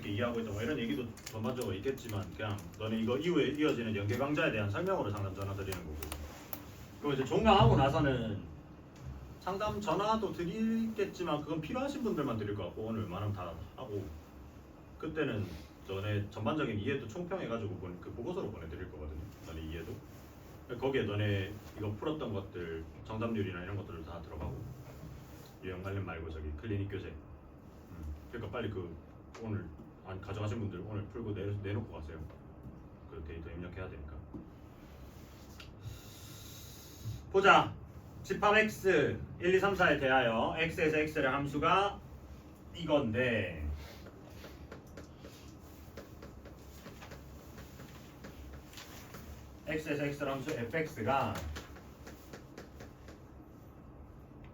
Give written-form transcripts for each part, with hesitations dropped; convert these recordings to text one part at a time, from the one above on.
어떻게 이해하고 있다 뭐 이런 얘기도 전반적으로 있겠지만 그냥 너네 이거 이후에 이어지는 연계 강좌에 대한 설명으로 상담 전화 드리는 거고 그럼 이제 종강하고 나서는 상담 전화도 드리겠지만 그건 필요하신 분들만 드릴 것 같고 오늘 웬만하면 다 하고 그때는 너네 전반적인 이해도 총평해가지고 그 보고서로 보내드릴 거거든요. 너네 이해도 거기에 너네 이거 풀었던 것들 정답률이나 이런 것들도 다 들어가고 유형 관련 말고 저기 클리닉 교재 그러니까 빨리 그 오늘 안 가져가신 분들 오늘 풀고 내놓고 가세요. 그 데이터 입력해야 되니까. 보자. 집합 x 1, 2, 3, 4에 대하여 x에서 x의 함수가 이건데 x에서 x의 함수 fx가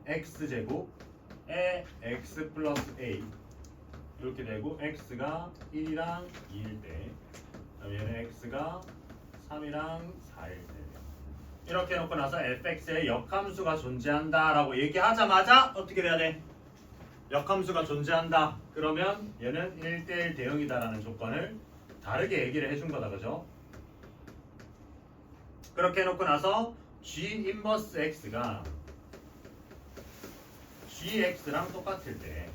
x제곱에 x 플러스 a 이렇게 되고 x가 1이랑 2일 때 그다음에 얘는 x가 3이랑 4일 때 이렇게 해놓고 나서 fx의 역함수가 존재한다 라고 얘기하자마자 어떻게 돼야 돼? 역함수가 존재한다 그러면 얘는 1대1 대응이다 라는 조건을 다르게 얘기를 해준 거다 그죠? 그렇게 해놓고 나서 g 인버스 x가 gx랑 똑같을 때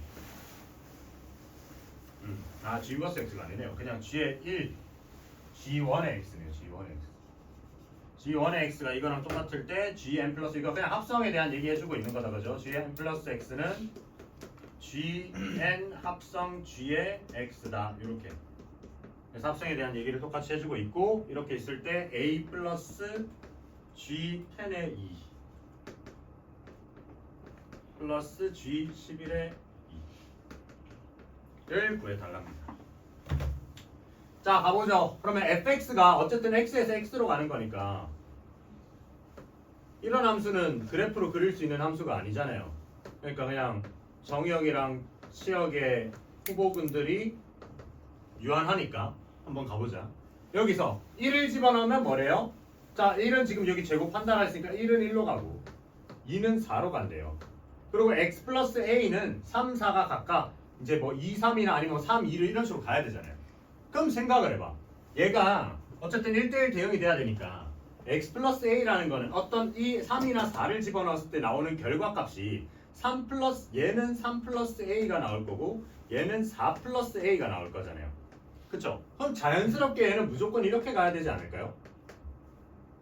g 인버스 x가 아니네요. 그냥 g의 1 g1의 x네요. g1의 x g1의 x가 이거랑 똑같을 때 gn 플러스 이거 그냥 합성에 대한 얘기 해주고 있는 거다 그죠? gn 플러스 x는 gn 합성 g의 x다 이렇게 그래서 합성에 대한 얘기를 똑같이 해주고 있고 이렇게 있을 때 a 플러스 g10의 2 플러스 g11의 2를 구해달랍니다. 자 가보죠. 그러면 fx가 어쨌든 x에서 x로 가는 거니까 이런 함수는 그래프로 그릴 수 있는 함수가 아니잖아요. 그러니까 그냥 정의역이랑 치역의 후보군들이 유한하니까 한번 가보자. 여기서 1을 집어넣으면 뭐래요? 자 1은 지금 여기 제곱 판단했으니까 1은 1로 가고 2는 4로 간대요. 그리고 x 플러스 a는 3, 4가 각각 이제 뭐 2, 3이나 아니면 3, 2를 이런 식으로 가야 되잖아요. 그럼 생각을 해봐. 얘가 어쨌든 1대1 대응이 돼야 되니까 x 플러스 a라는 거는 어떤 이 3이나 4를 집어넣었을 때 나오는 결과값이 3 플러스 얘는 3 플러스 a가 나올 거고 얘는 4 플러스 a가 나올 거잖아요. 그쵸? 그럼 자연스럽게 얘는 무조건 이렇게 가야 되지 않을까요?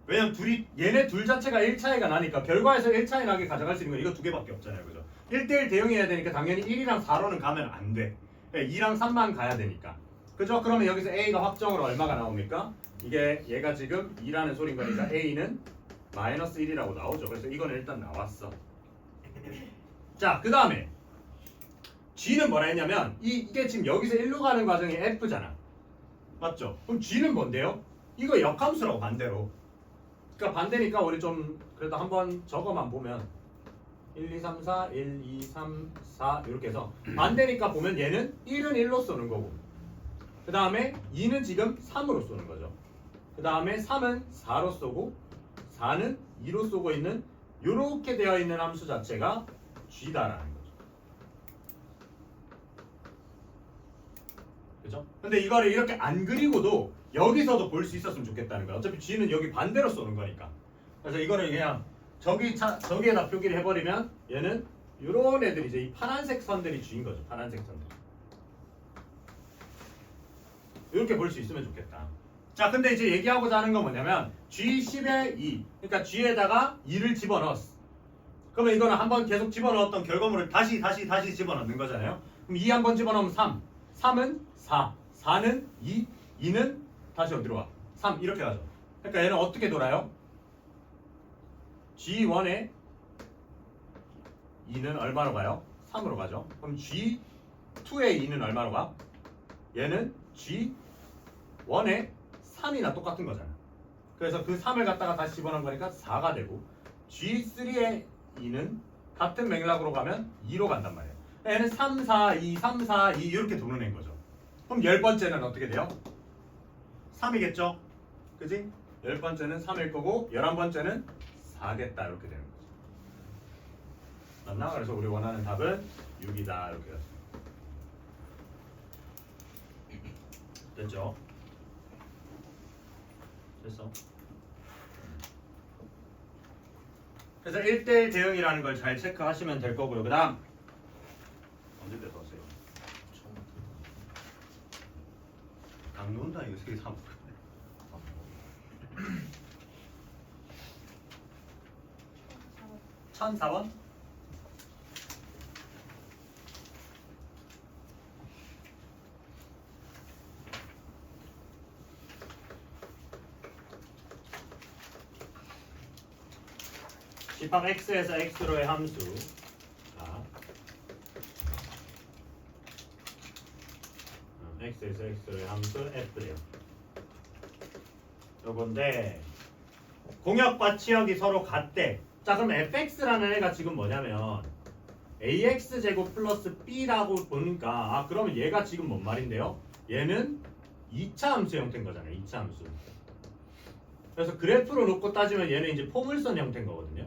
왜냐면 얘네 둘 자체가 1차이가 나니까 결과에서 1차이 나게 가져갈 수 있는 건 이거 두 개밖에 없잖아요. 그죠? 1대1 대응해야 되니까 당연히 1이랑 4로는 가면 안 돼. 2랑 3만 가야 되니까. 그죠? 그러면 여기서 A가 확정으로 얼마가 나옵니까? 이게 얘가 지금 2라는 소린 거니까 A는 마이너스 1이라고 나오죠. 그래서 이거는 일단 나왔어. 자, 그 다음에 G는 뭐라 했냐면 이게 지금 여기서 1로 가는 과정이 F잖아. 맞죠? 그럼 G는 뭔데요? 이거 역함수라고 반대로. 그러니까 반대니까 우리 좀 그래도 한번 저거만 보면 1, 2, 3, 4, 1, 2, 3, 4 이렇게 해서 반대니까 보면 얘는 1은 1로 쏘는 거고 그 다음에 2는 지금 3으로 쏘는 거죠. 그 다음에 3은 4로 쏘고 4는 2로 쏘고 있는 이렇게 되어 있는 함수 자체가 G다라는 거죠. 그죠? 근데 이거를 이렇게 안 그리고도 여기서도 볼 수 있었으면 좋겠다는 거야. 어차피 G는 여기 반대로 쏘는 거니까. 그래서 이거를 그냥 저기에다 표기를 해버리면 얘는 이런 애들이 이제 이 파란색 선들이 G인 거죠. 파란색 선들. 이렇게 볼 수 있으면 좋겠다. 자, 근데 이제 얘기하고자 하는 건 뭐냐면 G10에 2. 그러니까 G에다가 2를 집어넣었어. 그러면 이거는 한번 계속 집어넣었던 결과물을 다시 집어넣는 거잖아요. 그럼 2 한번 집어넣으면 3. 3은 4. 4는 2. 2는 다시 어디로 가? 3. 이렇게 가죠. 그러니까 얘는 어떻게 돌아요? G1에 2는 얼마로 가요? 3으로 가죠. 그럼 G2에 2는 얼마로 가? 얘는 G1에 3이나 똑같은 거잖아. 그래서 그 3을 갖다가 다시 집어넣은 거니까 4가 되고 G3에 2는 같은 맥락으로 가면 2로 간단 말이에요. 얘는 3, 4, 2, 3, 4, 2 이렇게 도는 거죠. 그럼 10번째는 어떻게 돼요? 3이겠죠? 그지? 10번째는 3일 거고 11번째는 4겠다 이렇게 되는 거죠. 맞나? 그래서 우리 원하는 답은 6이다 이렇게 됐습니다. 됐죠? 됐어. 그래서 1대1 대응이라는 걸 잘 체크하시면 될 거고요. 그 다음 언제 때 넣었어요? 당 논다 이거 세개 사. 1004번? 집합 x에서 x로의 함수. 자, x에서 x로의 함수 f래요. 요건데 공역과 치역이 서로 같대. 자, 그럼 fx라는 애가 지금 뭐냐면 ax 제곱 플러스 b라고 보니까 아 그러면 얘가 지금 뭔 말인데요? 얘는 2차 함수 형태인 거잖아요. 2차 함수. 그래서 그래프로 놓고 따지면 얘는 이제 포물선 형태인 거거든요.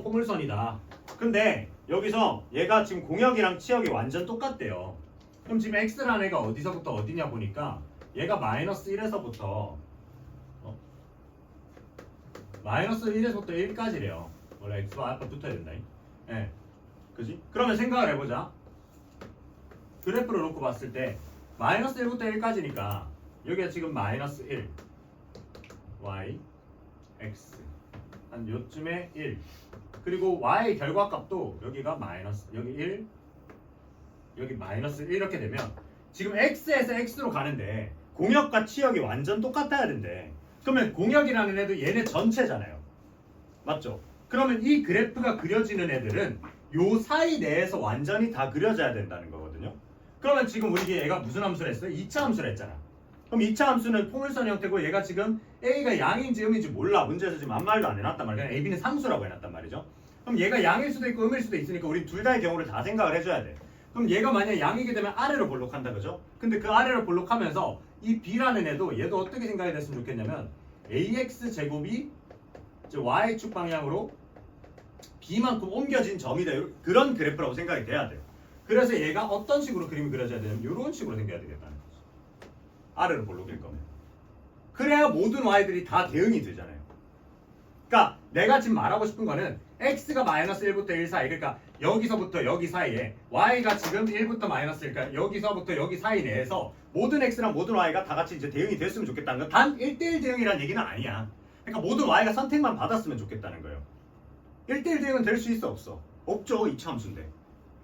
포물선이다. 근데 여기서 얘가 지금 공역이랑 치역이 완전 똑같대요. 그럼 지금 x라는 애가 어디서부터 어디냐 보니까 얘가 마이너스 1에서부터 마이너스 1에서부터 1까지래요. 원래 x와 알파 붙어야 된다. 예. 그지? 그러면 생각을 해보자. 그래프로 놓고 봤을 때 마이너스 1부터 1까지니까 여기가 지금 마이너스 1 y x 한 요쯤에 1 그리고 y 결과값도 여기가 마이너스 여기 1 여기 마이너스 1 이렇게 되면 지금 x에서 x로 가는데 공역과 치역이 완전 똑같아야 된대. 그러면 공역이라는 애도 얘네 전체잖아요. 맞죠? 그러면 이 그래프가 그려지는 애들은 요 사이 내에서 완전히 다 그려져야 된다는 거거든요. 그러면 지금 우리 얘가 무슨 함수를 했어요? 2차 함수를 했잖아. 그럼 2차 함수는 포물선 형태고 얘가 지금 A가 양인지 음인지 몰라. 문제에서 지금 아무 말도 안 해놨단 말이야. 그냥 AB는 상수라고 해놨단 말이죠. 그럼 얘가 양일 수도 있고 음일 수도 있으니까 우리 둘 다의 경우를 다 생각을 해줘야 돼. 그럼 얘가 만약 양이게 되면 아래로 볼록한다 그죠? 근데 그 아래로 볼록하면서 이 B라는 애도 얘도 어떻게 생각이 됐으면 좋겠냐면 AX 제곱이 Y축 방향으로 B만큼 옮겨진 점이다. 그런 그래프라고 생각이 돼야 돼요. 그래서 얘가 어떤 식으로 그림이 그려져야 되냐면 이런 식으로 생겨야 되겠다는 거죠. 아래로 볼록일 거면. 그래야 모든 Y들이 다 대응이 되잖아요. 그러니까 내가 지금 말하고 싶은 거는 X가 마이너스 1부터 1 사이 그러니까 여기서부터 여기 사이에 Y가 지금 1부터 마이너스 1 그러니까 여기서부터 여기 사이 내에서 모든 X랑 모든 Y가 다 같이 이제 대응이 됐으면 좋겠다는 건 단 1대1 대응이라는 얘기는 아니야. 그러니까 모든 Y가 선택만 받았으면 좋겠다는 거예요. 1대1 대응은 될 수 있어 없어? 없죠. 2차 함수인데.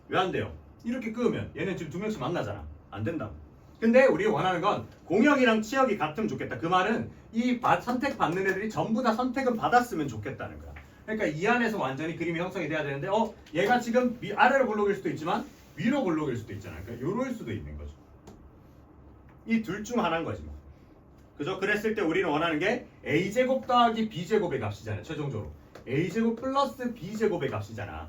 왜 안 돼요? 이렇게 끄면 얘는 지금 두 명씩 만나잖아. 안 된다고. 근데 우리가 원하는 건 공역이랑 치역이 같으면 좋겠다. 그 말은 이 선택 받는 애들이 전부 다 선택은 받았으면 좋겠다는 거야. 그러니까 이 안에서 완전히 그림이 형성이 돼야 되는데 얘가 지금 아래로 볼록일 수도 있지만 위로 볼록일 수도 있잖아. 그러니까 요럴 수도 있는 거죠. 이 둘 중 하나인 거지 뭐. 그죠? 그랬을 때 우리는 원하는 게 a제곱 더하기 b제곱의 값이잖아요. 최종적으로 a제곱 플러스 b제곱의 값이잖아.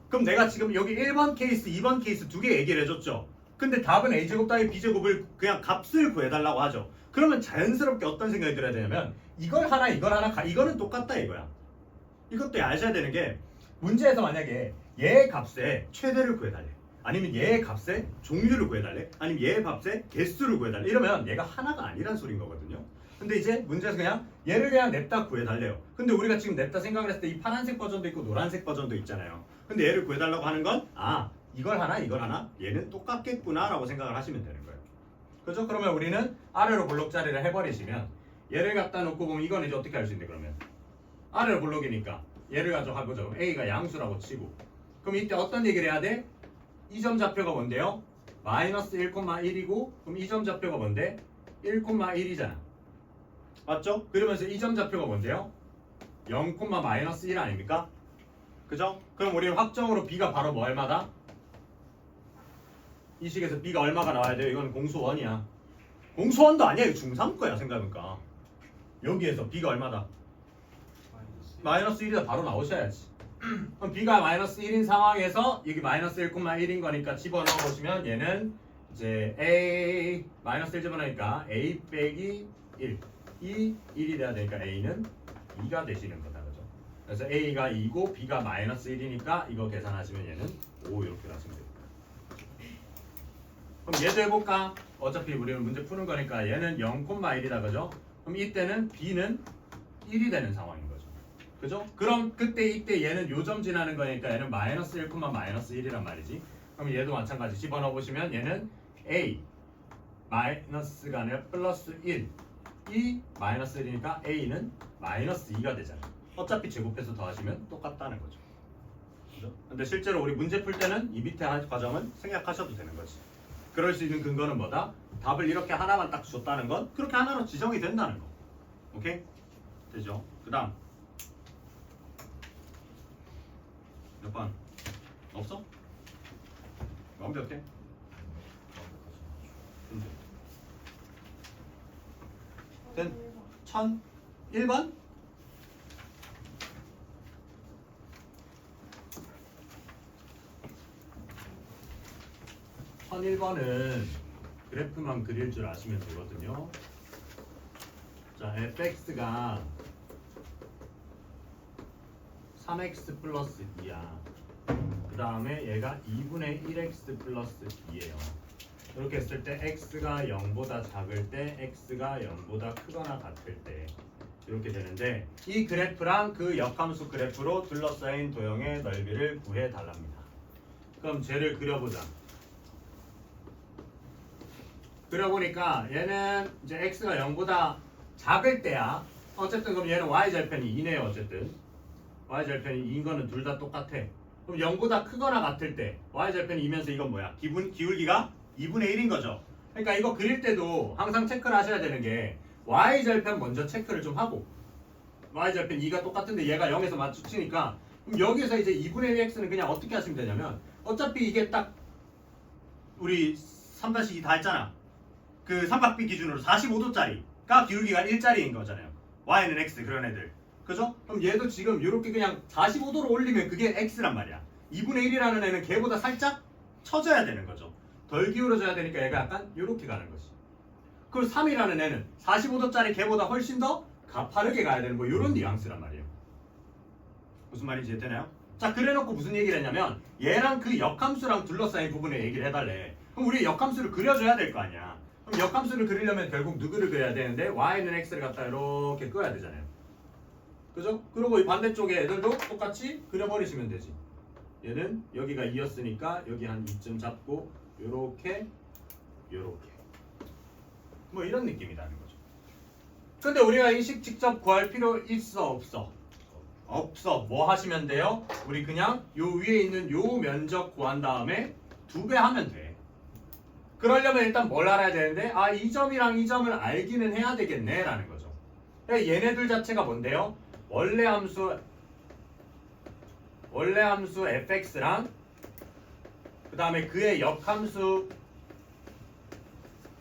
그럼 내가 지금 여기 1번 케이스, 2번 케이스 두 개 얘기를 해줬죠. 근데 답은 a제곱 더하기 b제곱을 그냥 값을 구해달라고 하죠. 그러면 자연스럽게 어떤 생각이 들어야 되냐면 이걸 하나 이거는 똑같다 이거야. 이것도 아셔야 되는 게 문제에서 만약에 얘의 값에 최대를 구해달래 아니면 얘의 값에 종류를 구해달래 아니면 얘의 값에 개수를 구해달래 이러면 얘가 하나가 아니란 소린 거거든요. 근데 이제 문제에서 그냥 얘를 그냥 냅다 구해달래요. 근데 우리가 지금 냅다 생각을 했을 때 이 파란색 버전도 있고 노란색 버전도 있잖아요. 근데 얘를 구해달라고 하는 건 이걸 하나 얘는 똑같겠구나 라고 생각을 하시면 되는 거예요. 그죠? 그러면 우리는 아래로 볼록자리를 해버리시면 얘를 갖다 놓고 보면 이건 이제 어떻게 할 수 있는데 그러면 아래로 볼록이니까 얘를 가지고 해보죠. A가 양수라고 치고 그럼 이때 어떤 얘기를 해야 돼? 이 점 좌표가 뭔데요? 마이너스 1,1이고 그럼 이 점 좌표가 뭔데? 1,1이잖아. 맞죠? 그러면서 이 점 좌표가 뭔데요? 0, 마이너스 1 아닙니까? 그죠? 그럼 우리는 확정으로 B가 바로 뭐 얼마다? 이 식에서 B가 얼마가 나와야 돼요? 이건 공수원이야. 공수원도 아니야. 이거 중3 거야 생각해보니까. 여기에서 B가 얼마다? 마이너스 1이다 바로 나오셔야지. 그럼 B가 마이너스 1인 상황에서 여기 마이너스 1,1인 거니까 집어넣어 보시면 얘는 이제 A 마이너스 1 집어넣으니까 A 빼기 1 이 1이 돼야 되니까 A는 2가 되시는 거다. 그죠? 그래서 A가 2고 B가 마이너스 1이니까 이거 계산하시면 얘는 5 이렇게 나시면 됩니다. 그럼 얘도 해볼까? 어차피 우리는 문제 푸는 거니까 얘는 0,1이다 그죠? 그럼 이때는 b는 1이 되는 상황인 거죠. 그죠? 그럼 그때 이때 얘는 요점 지나는 거니까 얘는 마이너스 1, 마이너스 1이란 말이지. 그럼 얘도 마찬가지 집어넣어 보시면 얘는 a 마이너스가 아니라 플러스 1 이 마이너스 1이니까 a는 마이너스 2가 되잖아요. 어차피 제곱해서 더하시면 똑같다는 거죠. 그죠? 근데 실제로 우리 문제 풀 때는 이 밑에 과정은 생략하셔도 되는 거지. 그럴 수 있는 근거는 뭐다? 답을 이렇게 하나만 딱 줬다는 건 그렇게 하나로 지정이 된다는 거. 오케이? 되죠? 그 다음 몇 번? 없어? 완벽해? 된 1001번? (1001번은) 그래프만 그릴 줄 아시면 되거든요. 자, fx가 3x 플러스 2야. 그 다음에 얘가 2분의 1x 플러스 2예요. 이렇게 했을 때 x가 0보다 작을 때, x가 0보다 크거나 같을 때 이렇게 되는데, 이 그래프랑 그 역함수 그래프로 둘러싸인 도형의 넓이를 구해달랍니다. 그럼 쟤를 그려보자. 그려보니까 얘는 이제 x가 0보다 작을 때야. 어쨌든 그럼 얘는 y절편이 2네요. 어쨌든 y절편이 2인 거는 둘 다 똑같아. 그럼 0보다 크거나 같을 때 y절편이 2면서 이건 뭐야? 기울기가 2분의 1인 거죠. 그러니까 이거 그릴 때도 항상 체크를 하셔야 되는 게 y절편 먼저 체크를 좀 하고, y절편 2가 똑같은데 얘가 0에서 마주치니까 그럼 여기서 이제 2분의 1x는 그냥 어떻게 하시면 되냐면, 어차피 이게 딱 우리 3-2 다 했잖아. 그 삼각비 기준으로 45도짜리가 기울기가 1짜리인 거잖아요. y는 x 그런 애들. 그죠? 그럼 얘도 지금 이렇게 그냥 45도로 올리면 그게 x란 말이야. 2분의 1이라는 애는 걔보다 살짝 쳐져야 되는 거죠. 덜 기울어져야 되니까 얘가 약간 이렇게 가는 거지. 그리고 3이라는 애는 45도짜리 걔보다 훨씬 더 가파르게 가야 되는 뭐 이런 뉘앙스란 말이에요. 무슨 말인지 이해되나요? 자, 그래놓고 무슨 얘기를 했냐면 얘랑 그 역함수랑 둘러싸인 부분에 얘기를 해달래. 그럼 우리 역함수를 그려줘야 될 거 아니야. 그럼 역함수를 그리려면 결국 누구를 그려야 되는데 y는 x를 갖다 이렇게 끄야 되잖아요. 그죠? 그리고 이 반대쪽에 애들도 똑같이 그려버리시면 되지. 얘는 여기가 2였으니까 여기 한 2점 잡고 요렇게 요렇게 뭐 이런 느낌이라는 거죠. 근데 우리가 이 식 직접 구할 필요 있어 없어? 없어. 뭐 하시면 돼요? 우리 그냥 요 위에 있는 요 면적 구한 다음에 2배 하면 돼. 그러려면 일단 뭘 알아야 되는데, 아, 이 점이랑 이 점을 알기는 해야 되겠네 라는 거죠. 얘네들 자체가 뭔데요? 원래 함수 fx랑 그 다음에 그의 역함수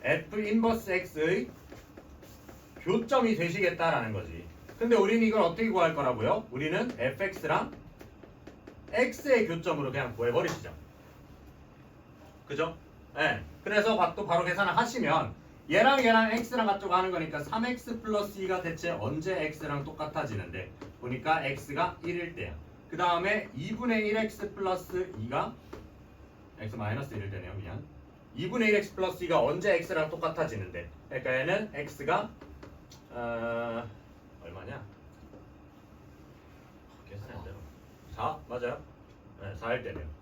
f 인버스 x의 교점이 되시겠다라는 거지. 근데 우리는 이걸 어떻게 구할 거라고요? 우리는 fx랑 x의 교점으로 그냥 구해버리시죠. 그죠? 네. 그래서 또 바로 계산을 하시면 얘랑 x랑 같고 하는 거니까 3x 플러스 2가 대체 언제 x랑 똑같아지는데, 보니까 x가 1일 때야. 그 다음에 2분의 1x 플러스 2가 x 마이너스 1일 때네요. 미안. 2분의 1x 플러스 2가 언제 x랑 똑같아지는데, 그러니까 얘는 x가 얼마냐? 계산이 안 되나? 4? 맞아요? 네, 4일 때네요.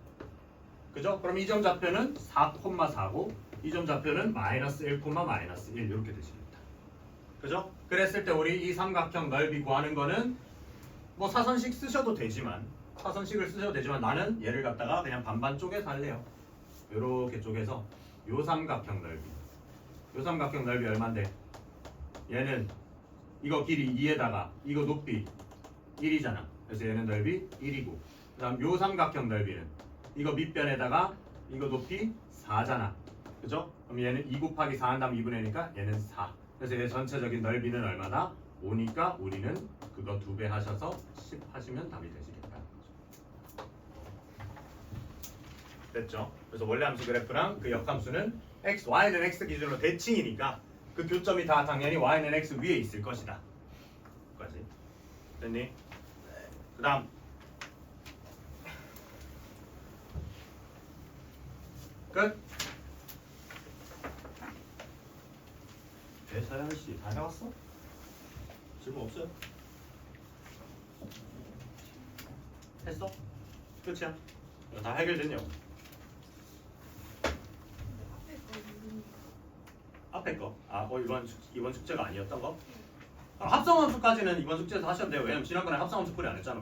그죠? 그럼 이 점 좌표는 4,4고 이 점 좌표는 마이너스 1, 마이너스 1 이렇게 되십니다. 그죠? 그랬을 때 우리 이 삼각형 넓이 구하는 거는 뭐 사선식 쓰셔도 되지만, 사선식을 쓰셔도 되지만 나는 얘를 갖다가 그냥 반반 쪼개서 할래요. 요렇게 쪼개서 요 삼각형 넓이 얼만데, 얘는 이거 길이 2에다가 이거 높이 1이잖아. 그래서 얘는 넓이 1이고, 그 다음 요 삼각형 넓이는 이거 밑변에다가 이거 높이 4잖아. 그죠? 그럼 얘는 2 곱하기 4 한 다음 2분의 1이니까 얘는 4. 그래서 얘 전체적인 넓이는 얼마다? 5니까 우리는 그거 2배 하셔서 10 하시면 답이 되시겠다. 됐죠? 그래서 원래 함수 그래프랑 그 역함수는 x, y는 x 기준으로 대칭이니까 그 교점이 다 당연히 y는 x 위에 있을 것이다. 까지 됐니? 그 다음 끝. 어때 서현 씨? 다 해왔어? 질문 없어요? 했어? 끝이야? 이거 다 해결됐냐고? 앞에 거? 아, 이번 숙제가 아니었던 거? 아, 합성함수까지는 이번 숙제에서 하셔도 돼요. 왜냐면 지난번에 합성함수 풀이 안 했잖아.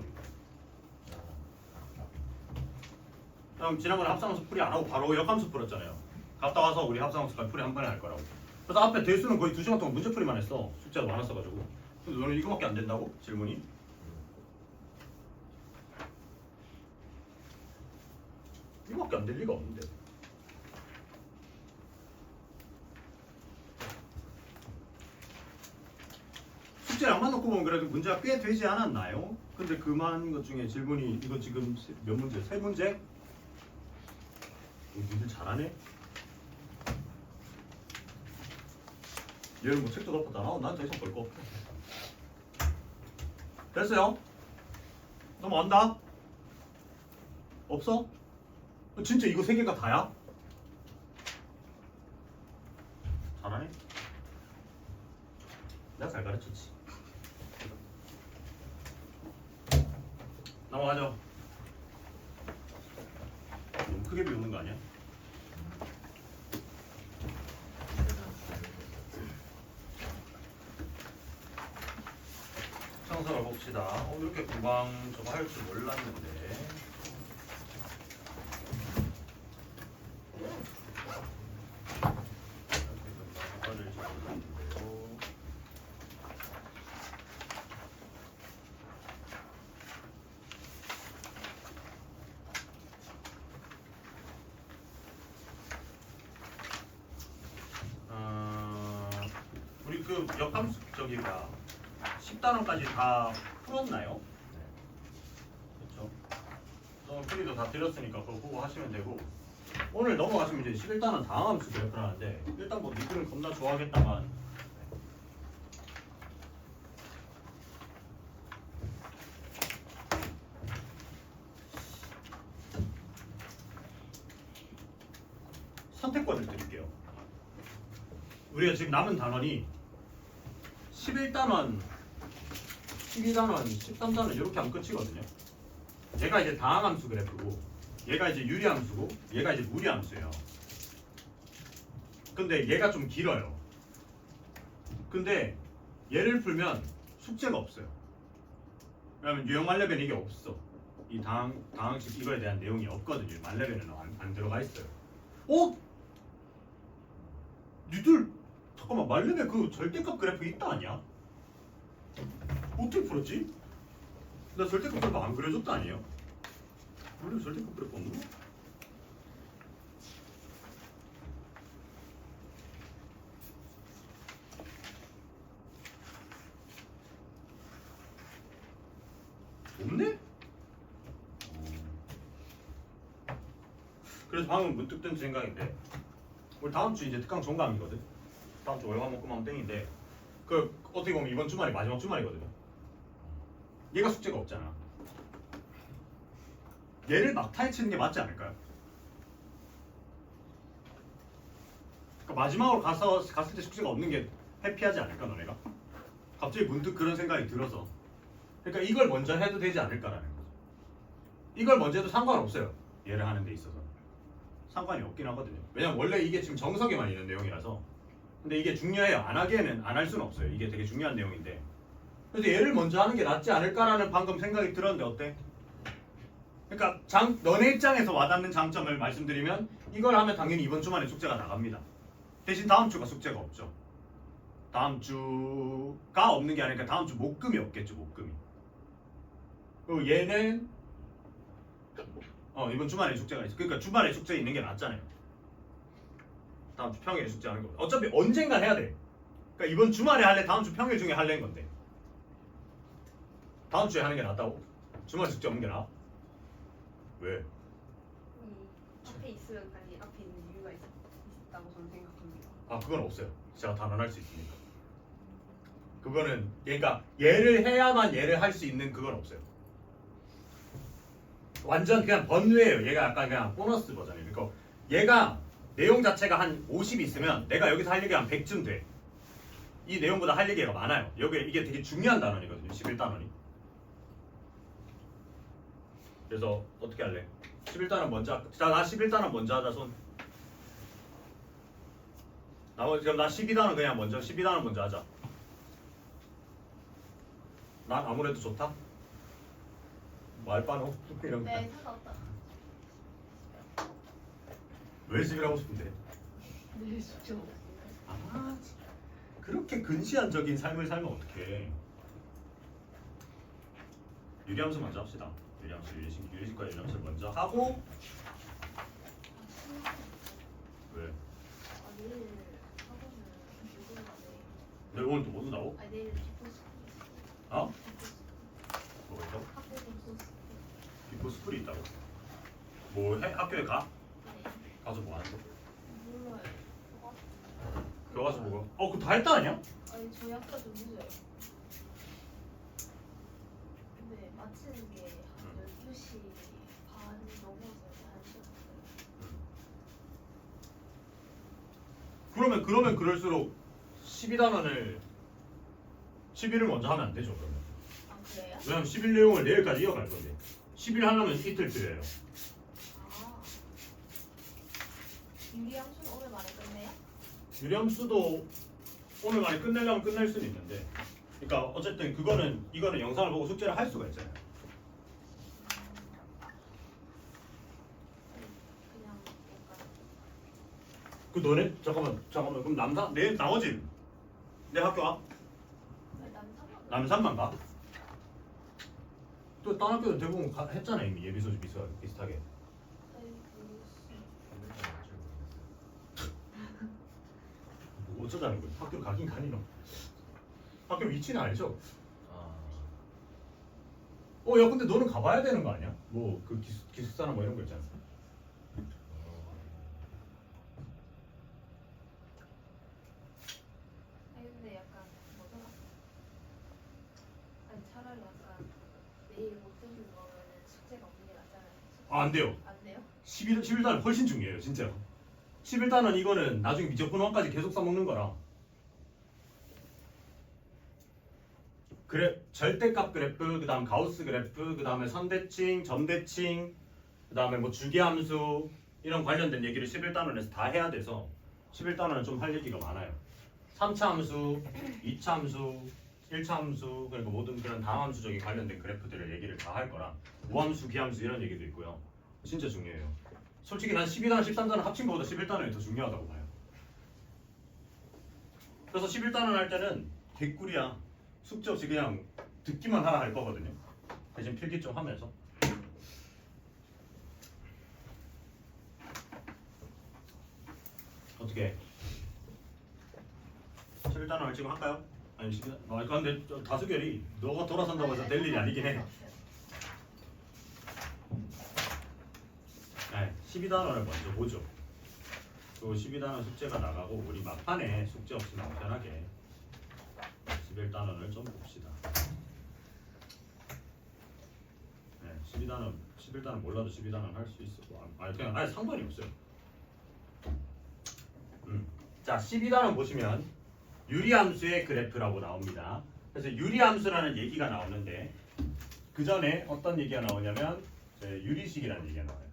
그럼 지난번에 합성함수 풀이 안 하고 바로 역함수 풀었잖아요. 갔다 와서 우리 합성함수까지 풀이 한 번에 할 거라고. 그래서 앞에 대수는 거의 2시간 동안 문제 풀이만 했어. 숙제가 많았어가지고. 근데 너는 이거밖에 안 된다고? 질문이? 이거밖에 안 될 리가 없는데. 숙제 양만 놓고 보면 그래도 문제가 꽤 되지 않았나요? 근데 그만 것 중에 질문이 이거 지금 몇 문제? 3문제? 니들 잘하네? 얘는 뭐 책도 덮었다 나와? 난 더 이상 볼 거 없어. 됐어요? 넘어간다? 없어? 진짜 이거 3개가 다야? 잘하네? 내가 잘 가르쳤지. 넘어가죠. 너무 크게 비우는 거 아니야? 청소를 봅시다. 이렇게 금방 저거 할 줄 몰랐는데. 우리 그 역함수 저기가 10단원까지 다 풀었나요? 그렇죠. 풀이도 다 드렸으니까 그거 보고 하시면 되고 오늘 넘어가시면 이제 11단원 다항함수 그래프를 하는데 일단 뭐 니들은 겁나 좋아하겠다만 선택권을 드릴게요. 우리가 지금 남은 단원이 11단원, 12단원, 13단원 이렇게 하면 끝이거든요. 얘가 이제 다항함수 그래프고 얘가 이제 유리함수고 얘가 이제 무리함수예요. 근데 얘가 좀 길어요. 근데 얘를 풀면 숙제가 없어요. 왜냐면 유형 만렙에는 이게 없어. 이 다항식 이거에 대한 내용이 없거든요. 만렙에는 안 들어가 있어요. 니들 잠깐만 만렙에 그 절대값 그래프 있다 아니야? 어떻게 풀었지? 나 절대값 그래프 안 그려줬다 아니에요? 원래 절대값 그래프 없나? 없네? 그래서 방금 문득 든 생각인데 우리 다음 주 이제 특강 종강이거든. 다음 주 월화 목금 하면 땡인데 그 어떻게 보면 이번 주말이 마지막 주말이거든요. 얘가 숙제가 없잖아. 얘를 막타에 치는 게 맞지 않을까요? 그러니까 마지막으로 갔을 때 숙제가 없는 게 해피하지 않을까 너네가? 갑자기 문득 그런 생각이 들어서 그러니까 이걸 먼저 해도 되지 않을까라는 거죠. 이걸 먼저 해도 상관없어요. 얘를 하는 데 있어서 상관이 없긴 하거든요. 왜냐면 원래 이게 지금 정석에만 있는 내용이라서. 근데 이게 중요해요. 안 하기에는 안 할 수는 없어요. 이게 되게 중요한 내용인데. 그래서 얘를 먼저 하는 게 낫지 않을까라는 방금 생각이 들었는데 어때? 그러니까 너네 입장에서 와닿는 장점을 말씀드리면 이걸 하면 당연히 이번 주말에 숙제가 나갑니다. 대신 다음 주가 숙제가 없죠. 다음 주가 없는 게 아니라 다음 주 목금이 없겠죠. 목금이. 그리고 얘는 이번 주말에 숙제가 있어. 그러니까 주말에 숙제 있는 게 낫잖아요. 다음 주 평일에 숙제하는 거. 어차피 언젠가 해야 돼. 그러니까 이번 주말에 할래? 다음 주 평일 중에 할래인 건데. 다음 주에 하는 게 낫다고? 주말 숙제 없는 게 나아? 왜? 앞에 있으면 아니 앞에 있는 이유가 있다고 저는 생각합니다. 아 그건 없어요. 제가 단언할 수 있으니까. 그거는 그러니까 얘를 해야만 얘를 할 수 있는 그건 없어요. 완전 그냥 번뇌예요. 얘가 약간 그냥 보너스 버전이에요. 그러니까 얘가 내용 자체가 한 50 있으면 내가 여기서 할 얘기 한 100쯤 돼. 이 내용보다 할 얘기가 많아요. 여기 이게 되게 중요한 단원이거든요. 11단원이. 그래서 어떻게 할래? 11단원 먼저 할까? 자, 나 11단원 먼저 하자 손. 그럼 나 12단원 그냥 먼저 12단원 먼저 하자. 난 아무래도 좋다. 말빠노 이런 거. 네, 상관없다. 왜 11 하고 싶은데? 네, 숙제 아, 그렇게 근시안적인 삶을 살면 어떡해. 유리함수 먼저 합시다. 유리식과 유리함수 먼저 하고. 왜? 내일 학원은 누구나 내일 오늘 또 뭐 나오? 내일 비포스. 어? 뭐가 있다고? 학교 비포스. 비포 스쿨이 있다고? 뭐 해? 학교에 가? 네. 가서 뭐 하는 거? 몰라요. 교과서 보고. 그거 다 했다 아니야? 아니 저희 학교 좀 늦어요. 근데 마치는 게 한 12시 반 넘어서 1시간. 그러면 그럴수록 12단원을 10일을 먼저 하면 안 되죠 그러면. 아 그래요? 왜냐면 10일 내용을 내일까지 이어갈 건데 10일 하려면 이틀 필요해요. 아. 유리함수는 오늘 만에 끝내요? 유리함수도 오늘 만에 끝내려면 끝낼 수는 있는데, 그러니까 어쨌든 이거는 영상을 보고 숙제를 할 수가 있잖아요. 그냥 약간 그 너네 잠깐만 그럼 남산 내일 나머지 내 학교 와? 남산만 가? 또 다른 학교는 대부분 했잖아 이미 예비소지 비슷하게. 뭐 어쩌자는 거야? 학교 가긴 가니 너. 학교 위치는 알죠? 야 근데 너는 가봐야 되는 거 아니야? 뭐 그 기숙사나 뭐 이런 거 있잖아. 아니 근데 약간 뭐더라? 아니 차라리 약간 내일 못 들은 거면은 숙제가 없는 게 낫잖아요. 안 돼요. 안 돼요? 11단은 훨씬 중요해요 진짜. 11단은 이거는 나중에 미적분원까지 계속 써먹는 거라. 절대값 그래프, 그 다음 가우스 그래프, 그 다음에 선대칭, 점대칭, 그 다음에 뭐 주기함수 이런 관련된 얘기를 11단원에서 다 해야 돼서 11단원은 좀 할 얘기가 많아요. 3차 함수, 2차 함수, 1차 함수, 그리고 모든 그런 다함수적인 관련된 그래프들을 얘기를 다 할 거라. 우함수, 기함수 이런 얘기도 있고요. 진짜 중요해요. 솔직히 난 12단원, 13단원 합친 것보다 11단원이 더 중요하다고 봐요. 그래서 11단원 할 때는 개꿀이야. 숙제 없이 그냥 듣기만 하라 할 거거든요. 대신 필기 좀 하면서. 어떻게? 11단원 지금 할까요? 아니 11단원. 근데 다수결이 너가 돌아선다고 해서 될 일이 아니긴 해. 12단원을 먼저 보죠. 그 12단원 숙제가 나가고 우리 막판에 숙제 없이 마음 편하게 11단원을 좀 봅시다. 11단원 몰라도 12단원 할 수 있어. 그냥 아예 상관이 없어요. 자, 12단원 보시면 유리함수의 그래프라고 나옵니다. 그래서 유리함수라는 얘기가 나오는데 그 전에 어떤 얘기가 나오냐면 유리식이라는 얘기가 나와요.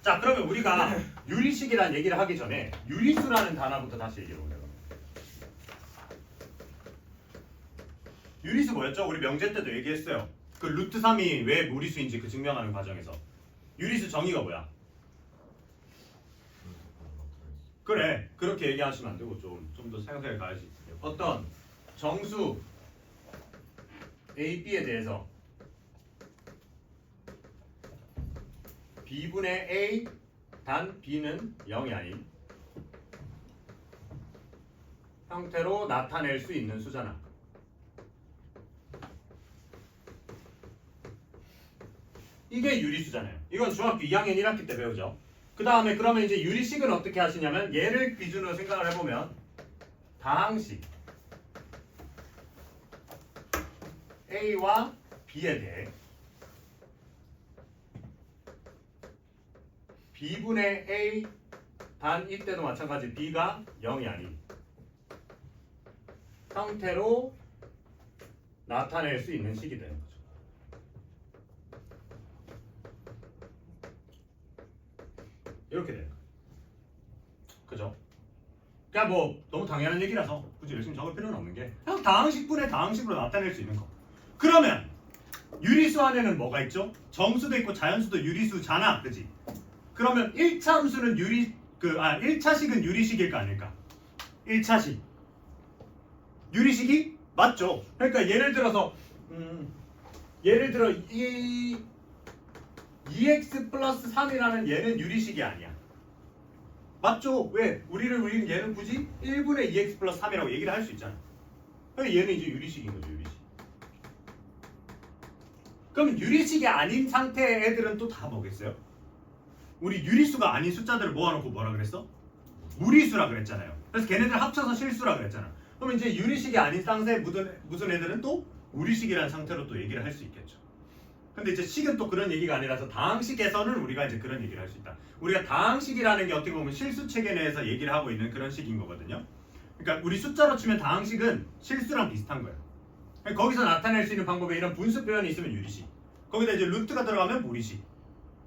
자, 그러면 우리가 유리식이라는 얘기를 하기 전에 유리수라는 단어부터 다시 얘기해 보세요. 유리수 뭐였죠? 우리 명제 때도 얘기했어요. 그 루트 3이 왜 무리수인지 그 증명하는 과정에서 유리수 정의가 뭐야? 그래, 그렇게 얘기하시면 안 되고 좀 더 생각해 가야지. 어떤 정수 A, B에 대해서 B분의 A 단 B는 0이 아닌 형태로 나타낼 수 있는 수잖아. 이게 유리수잖아요. 이건 중학교 2학년 1학기 때 배우죠. 그 다음에 그러면 이제 유리식은 어떻게 하시냐면 얘를 기준으로 생각을 해보면 다항식 A와 B에 대해 B분의 A 단 이때도 마찬가지 b가 0이 아닌 형태로 나타낼 수 있는 식이 되는 거죠. 이렇게 돼요. 그죠? 그러니까 뭐 너무 당연한 얘기라서 굳이 열심히 적을 필요는 없는 게 그냥 다항식분의 다항식으로 나타낼 수 있는 거. 그러면 유리수 안에는 뭐가 있죠? 정수도 있고 자연수도 유리수잖아, 그지? 그러면 1차 함수는 1차식은 유리식일까 아닐까? 1차식 유리식이 맞죠? 그러니까 예를 들어서 예를 들어 이 2x 플러스 3이라는 얘는 유리식이 아니야. 맞죠? 왜? 우리는 얘는 굳이 1분의 2x 플러스 3이라고 얘기를 할 수 있잖아. 그러니까 얘는 이제 유리식인 거죠, 유리식. 그럼 유리식이 아닌 상태의 애들은 또 다 뭐겠어요? 우리 유리수가 아닌 숫자들을 모아놓고 뭐라 그랬어? 무리수라 그랬잖아요. 그래서 걔네들 합쳐서 실수라 그랬잖아. 그럼 이제 유리식이 아닌 상태에 무슨 애들은 또 무리식이라는 상태로 또 얘기를 할 수 있겠죠. 근데 이제 식은 또 그런 얘기가 아니라서 다항식에서는 우리가 이제 그런 얘기를 할 수 있다. 우리가 다항식이라는 게 어떻게 보면 실수 체계 내에서 얘기를 하고 있는 그런 식인 거거든요. 그러니까 우리 숫자로 치면 다항식은 실수랑 비슷한 거예요. 거기서 나타낼 수 있는 방법에 이런 분수 표현이 있으면 유리식. 거기다 이제 루트가 들어가면 무리식.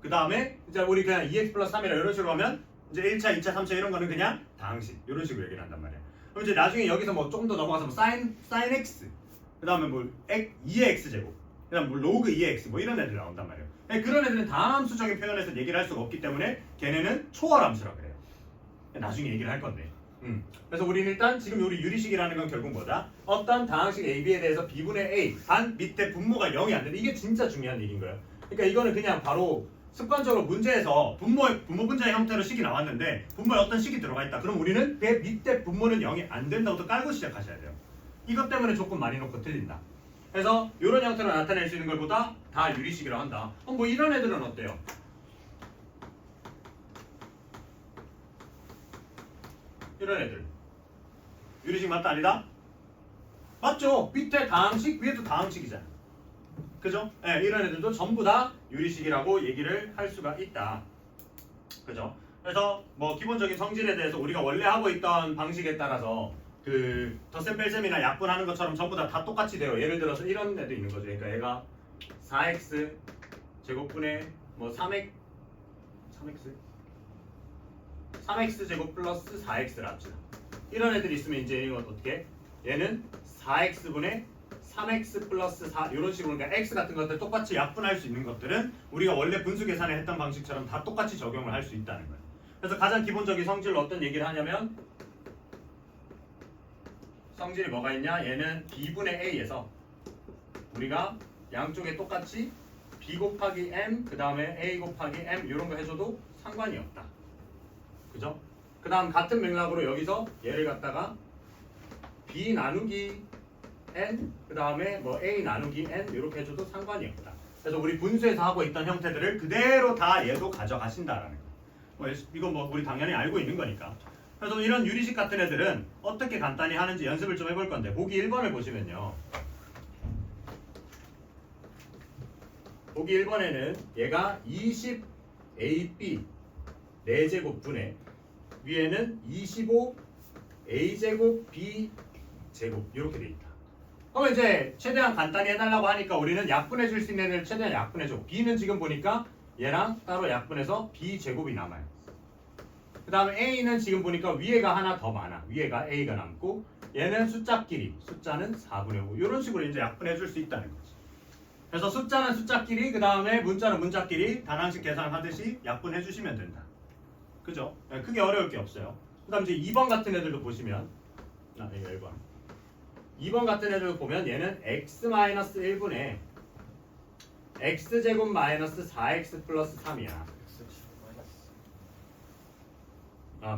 그 다음에 이제 우리 그냥 2x 플러스 3이라 이런 식으로 하면 이제 1차, 2차, 3차 이런 거는 그냥 다항식 이런 식으로 얘기를 한단 말이야. 그럼 이제 나중에 여기서 뭐 조금 더 넘어가서 뭐 sin x 그 다음에 뭐 2의 x제곱 그 다음 뭐 로그 2의 x 뭐 이런 애들 나온단 말이에요. 그런 애들은 다함수적인 표현에서 얘기를 할 수가 없기 때문에 걔네는 초월함수라 그래요. 나중에 얘기를 할 건데. 그래서 우리는 일단 지금 우리 유리식이라는 건 결국 뭐다? 어떤 다항식 a, b에 대해서 b분의 a 단 밑에 분모가 0이 안 된다. 이게 진짜 중요한 얘기인 거예요. 그러니까 이거는 그냥 바로 습관적으로 문제에서 분모 분자의 형태로 식이 나왔는데 분모에 어떤 식이 들어가 있다. 그럼 우리는 그 밑에 분모는 0이 안 된다고 깔고 시작하셔야 돼요. 이것 때문에 조금 많이 놓고 틀린다. 그래서 이런 형태로 나타낼 수 있는 걸 보다 다 유리식이라고 한다. 뭐 이런 애들은 어때요? 이런 애들 유리식 맞다 아니다? 맞죠? 밑에 다항식 위에도 다항식이잖아. 그죠? 네, 이런 애들도 전부 다 유리식이라고 얘기를 할 수가 있다. 그죠? 그래서 뭐 기본적인 성질에 대해서 우리가 원래 하고 있던 방식에 따라서 그 덧셈 뺄셈이나 약분하는 것처럼 전부 다 똑같이 돼요. 예를 들어서 이런 애도 있는 거죠. 그러니까 얘가 4x 제곱분의 뭐 3x 제곱 플러스 4x를 합치다. 이런 애들이 있으면 이제 이건 어떻게? 얘는 4x분의 3x 플러스 4 이런 식으로 그러니까 x 같은 것들 똑같이 약분할 수 있는 것들은 우리가 원래 분수 계산에 했던 방식처럼 다 똑같이 적용을 할 수 있다는 거예요. 그래서 가장 기본적인 성질로 어떤 얘기를 하냐면 성질이 뭐가 있냐? 얘는 b분의 a에서 우리가 양쪽에 똑같이 b 곱하기 m 그 다음에 a 곱하기 m 이런 거 해줘도 상관이 없다. 그죠? 그 다음 같은 맥락으로 여기서 얘를 갖다가 b 나누기 n 그 다음에 뭐 a 나누기 n 이렇게 해줘도 상관이 없다. 그래서 우리 분수에서 하고 있던 형태들을 그대로 다 얘도 가져가신다라는 거. 이건 뭐 우리 당연히 알고 있는 거니까. 그래서 이런 유리식 같은 애들은 어떻게 간단히 하는지 연습을 좀 해볼 건데 보기 1번을 보시면요. 보기 1번에는 얘가 20ab 4제곱분의 위에는 25a제곱 b제곱 이렇게 돼 있다. 그러면 이제 최대한 간단히 해달라고 하니까 우리는 약분해 줄 수 있는 애를 최대한 약분해줘. b는 지금 보니까 얘랑 따로 약분해서 b제곱이 남아요. 그 다음에 a는 지금 보니까 위에가 하나 더 많아. 위에가 a가 남고 얘는 숫자끼리 숫자는 4분의 5 이런 식으로 이제 약분해 줄 수 있다는 거지. 그래서 숫자는 숫자끼리 그 다음에 문자는 문자끼리 단항식 계산하듯이 약분해 주시면 된다. 그죠? 크게 어려울 게 없어요. 그 다음 이제 2번 같은 애들도 보시면 이거 1번 2번 같은 애들 보면 얘는 x-1분의 x제곱 마이너스 4x 플러스 3이야.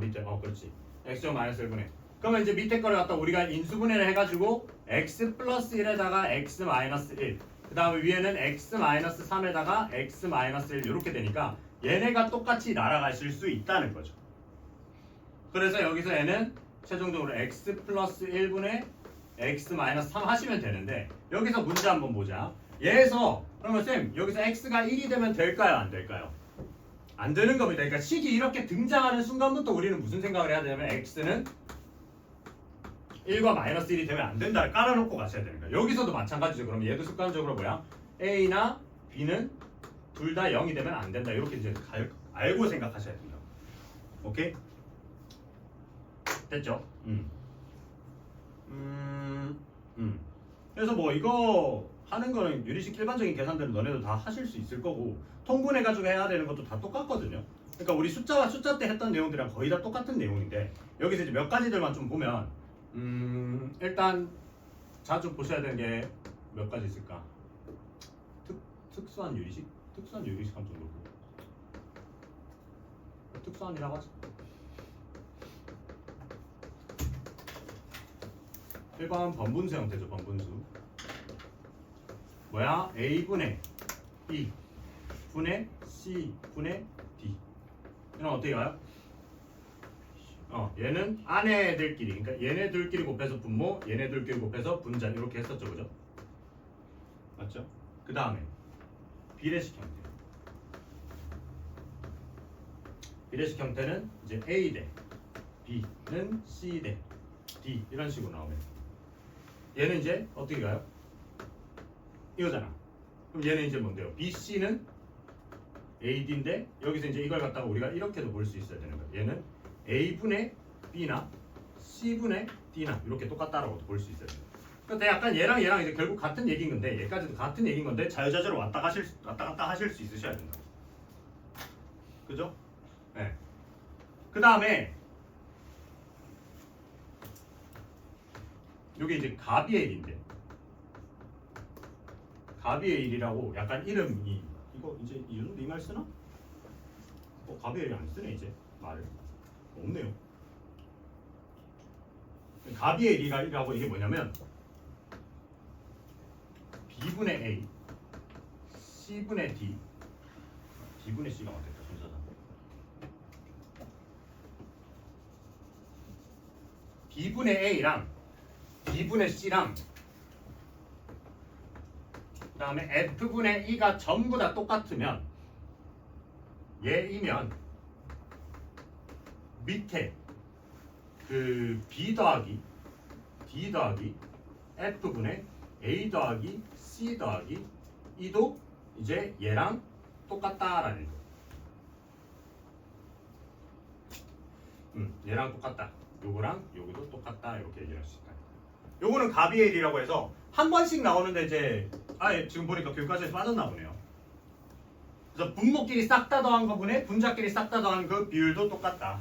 밑에 그렇지. x제곱 마이너스 1분의 그러면 이제 밑에 거를 갖다 우리가 인수분해를 해가지고 x 플러스 1에다가 x 마이너스 1 그 다음에 위에는 x 마이너스 3에다가 x 마이너스 1 이렇게 되니까 얘네가 똑같이 날아가실 수 있다는 거죠. 그래서 여기서 얘는 최종적으로 x 플러스 1분의 x 마이너스 3 하시면 되는데 여기서 문제 한번 보자. 얘에서 그러면 쌤 여기서 x가 1이 되면 될까요 안 될까요? 안 되는 겁니다. 그러니까 식이 이렇게 등장하는 순간부터 우리는 무슨 생각을 해야 되냐면 x는 1과 마이너스 1이 되면 안 된다를 깔아놓고 가셔야 되는 거예요. 여기서도 마찬가지죠. 그럼 얘도 습관적으로 뭐야? a나 b는 둘 다 0이 되면 안 된다. 이렇게 이제 알고 생각하셔야 된다. 오케이? 됐죠? 그래서 뭐 이거 하는 거는 유리식 일반적인 계산들은 너네도 다 하실 수 있을 거고 통분해가지고 해야 되는 것도 다 똑같거든요. 그러니까 우리 숫자와 숫자 때 했던 내용들이랑 거의 다 똑같은 내용인데 여기서 이제 몇 가지들만 좀 보면 일단 자주 보셔야 되는 게 몇 가지 있을까? 특수한 유리식? 특수한 유리식 한 정도 보고 특수한이라고 하죠. 1번 번분수 형태죠. 번분수 뭐야? a분의 b 분의 c 분의 d 이런 어떻게 가요? 얘는 안에들끼리 그러니까 얘네들끼리 곱해서 분모 얘네들끼리 곱해서 분자 이렇게 했었죠. 그죠? 맞죠? 그 다음에 비례식 형태 비례식 형태는 이제 a 대 b는 c 대 d 이런 식으로 나오면 얘는 이제 어떻게 가요? 이거잖아. 그럼 얘는 이제 뭔데요? BC는 AD인데 여기서 이제 이걸 갖다가 우리가 이렇게도 볼 수 있어야 되는 거야. 얘는 A분의 B나 C분의 D나 이렇게 똑같다라고도 볼 수 있어야 돼. 그러니까 약간 얘랑 얘랑 이제 결국 같은 얘기인 건데 얘까지도 같은 얘기인 건데 자유자재로 왔다 갔다 하실 수 있으셔야 된다. 그죠? 네. 그 다음에 이게 이제 가비의 일인데 가비의 일이라고 약간 이름이 이거 이제 이런 이 말 쓰나? 가비의 일 안 쓰네 이제 말을 없네요. 가비의 일이라고 이게 뭐냐면 B분의 A C분의 D D분의 C가 맞겠다 순서상 B분의 A랑 B분의 C랑 그 다음에 F분의 E가 전부 다 똑같으면 얘이면 밑에 그 B 더하기 D 더하기 F분의 A 더하기 C 더하기 E도 이제 얘랑 똑같다라는 거. 얘랑 똑같다. 요거랑 요거도 똑같다 이렇게 얘기할 수 있다. 요거는 가비의 일이라고 해서 한 번씩 나오는데 이제 지금 보니까 교과서에서 빠졌나 보네요. 그래서 분모끼리 싹 다 더한 거분에 분자끼리 싹 다 더한 그 비율도 똑같다.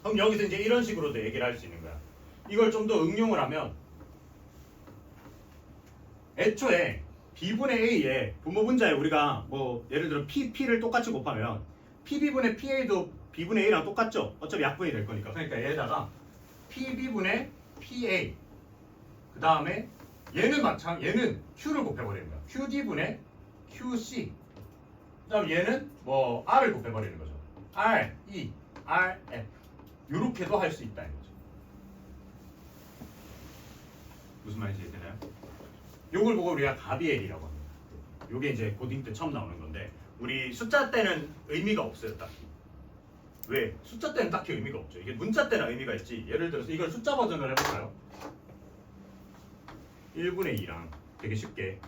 그럼 여기서 이제 이런 식으로도 얘기를 할 수 있는 거야. 이걸 좀 더 응용을 하면 애초에 B분의 A에 분모 분자에 우리가 뭐 예를 들어 P를 똑같이 곱하면 PB분의 PA도 B분의 A랑 똑같죠? 어차피 약분이 될 거니까. 그러니까 얘에다가 PB분의 PA 그 다음에 얘는 Q를 곱해버리는 거야. QD분의 QC 그 다음 얘는 뭐 R을 곱해버리는 거죠. R, E, R, F 요렇게도 할 수 있다는 거죠. 무슨 말인지 이해되나요? 요걸 보고 우리가 가비엘이라고 합니다. 요게 이제 고딩 때 처음 나오는 건데 우리 숫자 때는 의미가 없어요. 딱히. 왜? 숫자 때는 딱히 의미가 없죠. 이게 문자 때는 의미가 있지. 예를 들어서 이걸 숫자 버전을 해볼까요? 1분의 2랑 되게 쉽게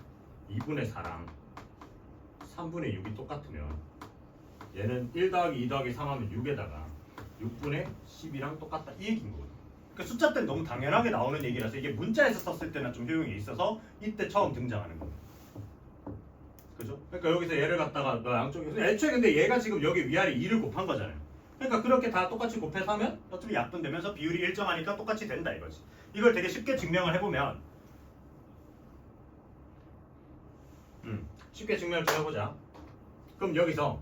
2분의 4랑 3분의 6이 똑같으면 얘는 1 더하기 2 더하기 3 하면 6에다가 6분의 10이랑 똑같다 이 얘기인 거거든요. 그러니까 숫자 때는 너무 당연하게 나오는 얘기라서 이게 문자에서 썼을 때는 좀 효용이 있어서 이때 처음 등장하는 거예요. 그죠? 그러니까 여기서 얘를 갖다가 양쪽에서 애초에 근데 얘가 지금 여기 위아래 2를 곱한 거잖아요. 그러니까 그렇게 다 똑같이 곱해서 하면 어차피 약분되면서 비율이 일정하니까 똑같이 된다 이거지. 이걸 되게 쉽게 증명을 해보면 쉽게 증명을 좀 해보자. 그럼 여기서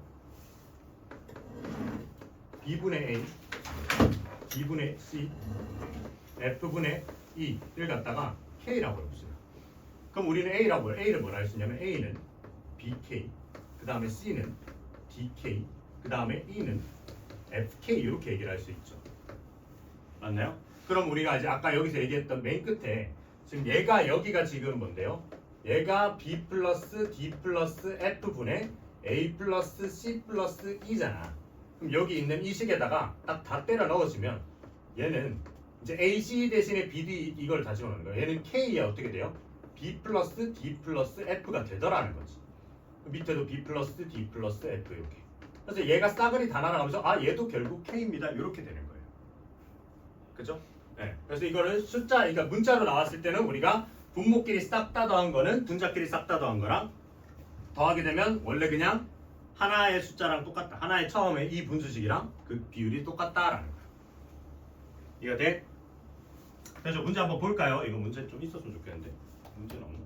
B분의 A, B분의 C, F분의 E를 갖다가 K라고 해봅시다. 그럼 우리는 A를 뭐라 할 수 있냐면 A는 BK, 그 다음에 C는 DK, 그 다음에 E는 FK 이렇게 얘기를 할 수 있죠. 맞나요? 그럼 우리가 이제 아까 여기서 얘기했던 맨 끝에 지금 얘가 여기가 지금 뭔데요? 얘가 B 플러스 D 플러스 F분의 A 플러스 C 플러스 E잖아. 그럼 여기 있는 이 식에다가 딱 다 때려 넣어주면 얘는 이제 AC 대신에 BD 이걸 다 집어넣는 거야. 얘는 K에 어떻게 돼요? B 플러스 D 플러스 F가 되더라는 거지. 밑에도 B 플러스 D 플러스 F 이렇게. 그래서 얘가 싸그리 다 날아가면서 아 얘도 결국 K입니다. 이렇게 되는 거예요. 그죠? 네. 그래서 이거를 숫자, 그러니까 문자로 나왔을 때는 우리가 분모끼리 싹 다 더한 거는 분자끼리 싹 다 더한 거랑 더하게 되면 원래 그냥 하나의 숫자랑 똑같다. 하나의 처음에 이 분수식이랑 그 비율이 똑같다라는 거예요. 이거 돼? 그래서 문제 한번 볼까요? 이거 문제 좀 있었으면 좋겠는데 문제는 없나?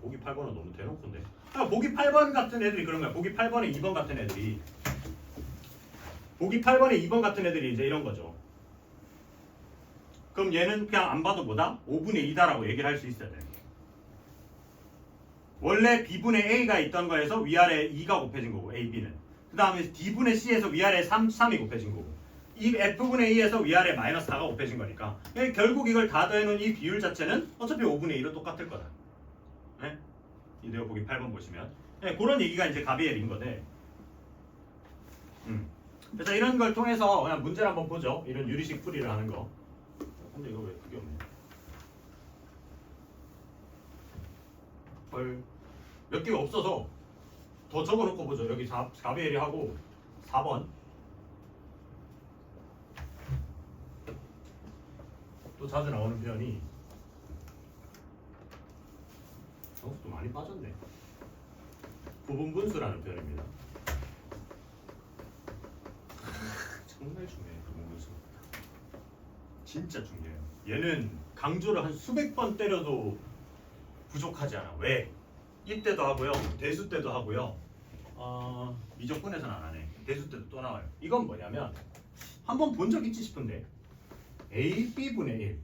보기 8번은 너무 대놓고인데. 보기 8번 같은 애들이 그런 거야. 보기 8번에 2번 같은 애들이. 보기 8번에 2번 같은 애들이 이제 이런 거죠. 그럼 얘는 그냥 안 봐도 뭐다? 5분의 2다라고 얘기를 할 수 있어야 돼. 원래 B분의 A가 있던 거에서 위아래 2가 곱해진 거고 A, B는. 그 다음에 D분의 C에서 위아래 3이 곱해진 거고. 이 F분의 2에서 위아래 마이너스 4가 곱해진 거니까. 결국 이걸 다 더해놓은 이 비율 자체는 어차피 5분의 2로 똑같을 거다. 네? 이대로 보기 8번 보시면. 네, 그런 얘기가 이제 가비엘인 거네. 그래서 이런 걸 통해서 그냥 문제를 한번 보죠. 이런 유리식 풀이를 하는 거. 근데 이거 왜 그게 없냐? 헐. 몇 개가 없어서 더 적어놓고 보죠. 여기 가비엘이 하고 4번. 또 자주 나오는 표현이 점수도 많이 빠졌네. 부분분수라는 표현입니다. 정말 중요해요. 부분분수. 진짜 중요해요. 얘는 강조를 한 수백 번 때려도 부족하지 않아. 왜? 입 때도 하고요. 대수 때도 하고요. 미적분에서는 안 하네. 대수 때도 또 나와요. 이건 뭐냐면 한번 본 적 있지 싶은데 A, B분의